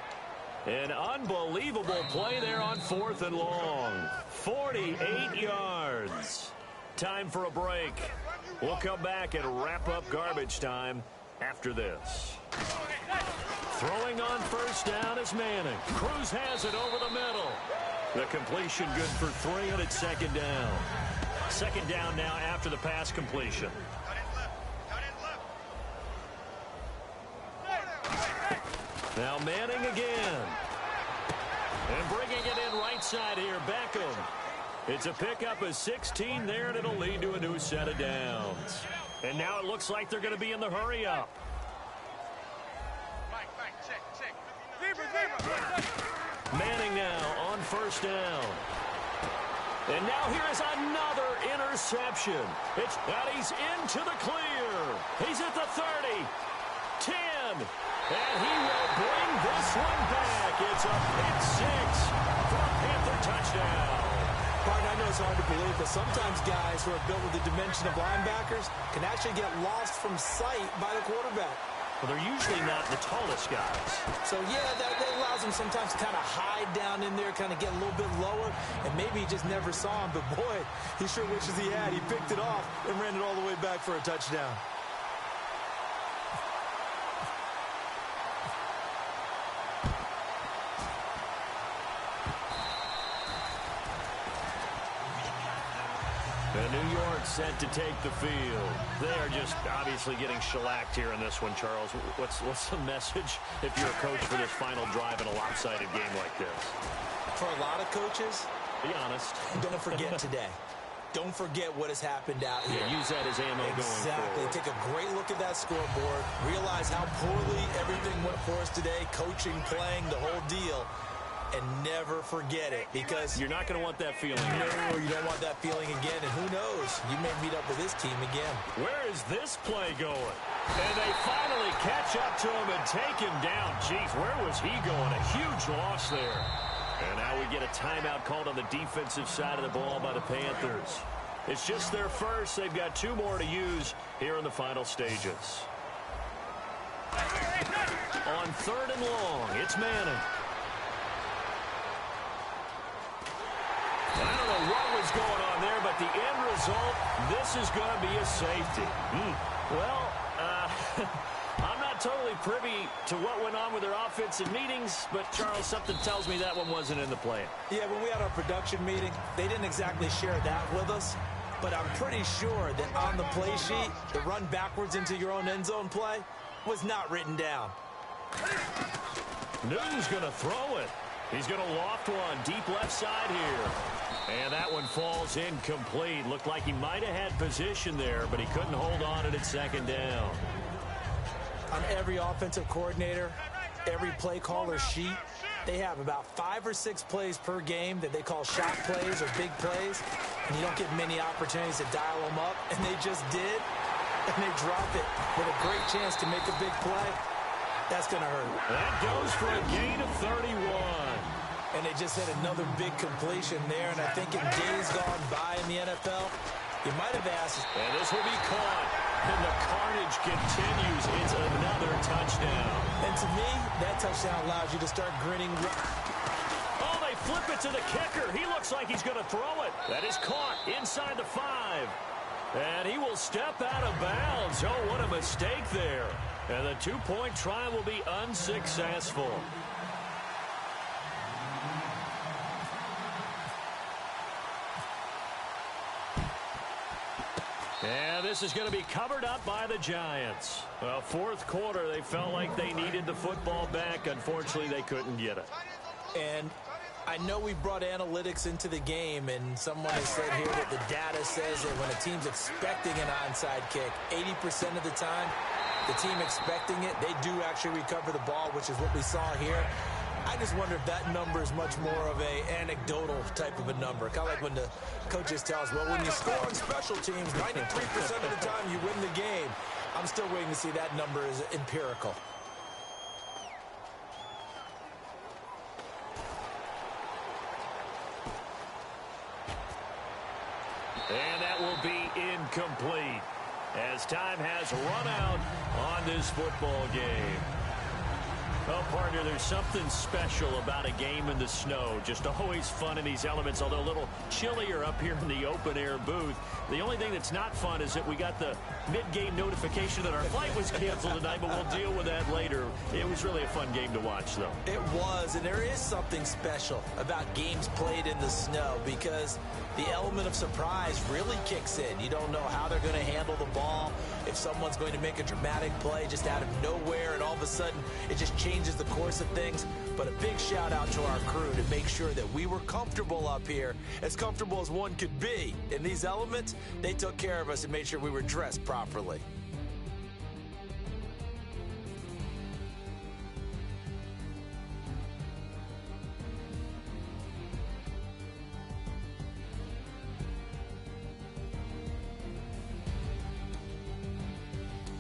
An unbelievable play there on 4th and long. 48 yards. Time for a break. We'll come back and wrap up garbage time after this. Throwing on 1st down is Manning. Cruz has it over the middle. The completion good for 3, and it's 2nd down. 2nd down now after the pass completion. Now Manning again. And bringing it in right side here, Beckham. It's a pickup of 16 there, and it'll lead to a new set of downs. And now it looks like they're going to be in the hurry-up. Manning now on 1st down. And now here is another interception. And he's into the clear. He's at the 30. 10. And he will bring this one back. It's a pick 6 for a Panther touchdown. Pardon, I know it's hard to believe, but sometimes guys who are built with the dimension of linebackers can actually get lost from sight by the quarterback. Well, they're usually not the tallest guys. So, yeah, that allows them sometimes to kind of hide down in there, kind of get a little bit lower, and maybe he just never saw him. But, boy, he sure wishes he had. He picked it off and ran it all the way back for a touchdown. set to take the field. They are just obviously getting shellacked here in this one, Charles. What's the message if you're a coach for this final drive in a lopsided game like this? For a lot of coaches, be honest. Don't forget today. Don't forget what has happened out here. Yeah, use that as ammo going forward. Exactly. Take a great look at that scoreboard. Realize how poorly everything went for us today. Coaching, playing, the whole deal. And never forget it, because you're not going to want that feeling. No, you don't want that feeling again. And who knows? You may meet up with this team again. Where is this play going? And they finally catch up to him and take him down. Jeez, where was he going? A huge loss there. And now we get a timeout called on the defensive side of the ball by the Panthers. It's just their first. They've got 2 more to use here in the final stages. On 3rd and long, it's Manning. I don't know what was going on there, but the end result, this is going to be a safety. Well, I'm not totally privy to what went on with their offensive meetings, but, Charles, something tells me that one wasn't in the plan. Yeah, when we had our production meeting, they didn't exactly share that with us, but I'm pretty sure that on the play sheet, the run backwards into your own end zone play was not written down. Newton's going to throw it. He's going to loft one deep left side here. And that one falls incomplete. Looked like he might have had position there, but he couldn't hold on to it at 2nd down. On every offensive coordinator, every play caller sheet, they have about 5 or 6 plays per game that they call shot plays or big plays, and you don't get many opportunities to dial them up, and they just did, and they drop it with a great chance to make a big play. That's going to hurt. That goes for a gain of 31. And they just hit another big completion there, and I think in days gone by in the NFL, you might have asked. And this will be caught, and the carnage continues. It's another touchdown. And to me, that touchdown allows you to start grinning. Oh, they flip it to the kicker. He looks like he's going to throw it. That is caught inside the 5. And he will step out of bounds. Oh, what a mistake there. And the 2-point try will be unsuccessful. And this is going to be covered up by the Giants. Well, 4th quarter, they felt like they needed the football back. Unfortunately, they couldn't get it. And I know we brought analytics into the game, and someone has said here that the data says that when a team's expecting an onside kick, 80% of the time, the team expecting it, they do actually recover the ball, which is what we saw here. I just wonder if that number is much more of a anecdotal type of a number. Kind of like when the coaches tell us, well, when you score on special teams, 93% of the time you win the game. I'm still waiting to see that number is empirical. And that will be incomplete as time has run out on this football game. Well, partner, there's something special about a game in the snow. Just always fun in these elements, although a little chillier up here in the open-air booth. The only thing that's not fun is that we got the mid-game notification that our flight was canceled tonight, but we'll deal with that later. It was really a fun game to watch, though. It was, and there is something special about games played in the snow because the element of surprise really kicks in. You don't know how they're going to handle the ball, if someone's going to make a dramatic play just out of nowhere, and all of a sudden it just changes the course of things. But a big shout out to our crew to make sure that we were comfortable up here, as comfortable as one could be. In these elements, they took care of us and made sure we were dressed properly.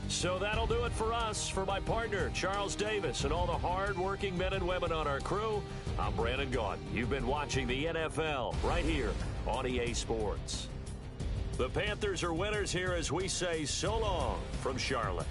So that'll do it for us. For my partner, Charles Davis, and all the hard-working men and women on our crew, I'm Brandon Gaudin. You've been watching the NFL right here on EA Sports. The Panthers are winners here as we say so long from Charlotte.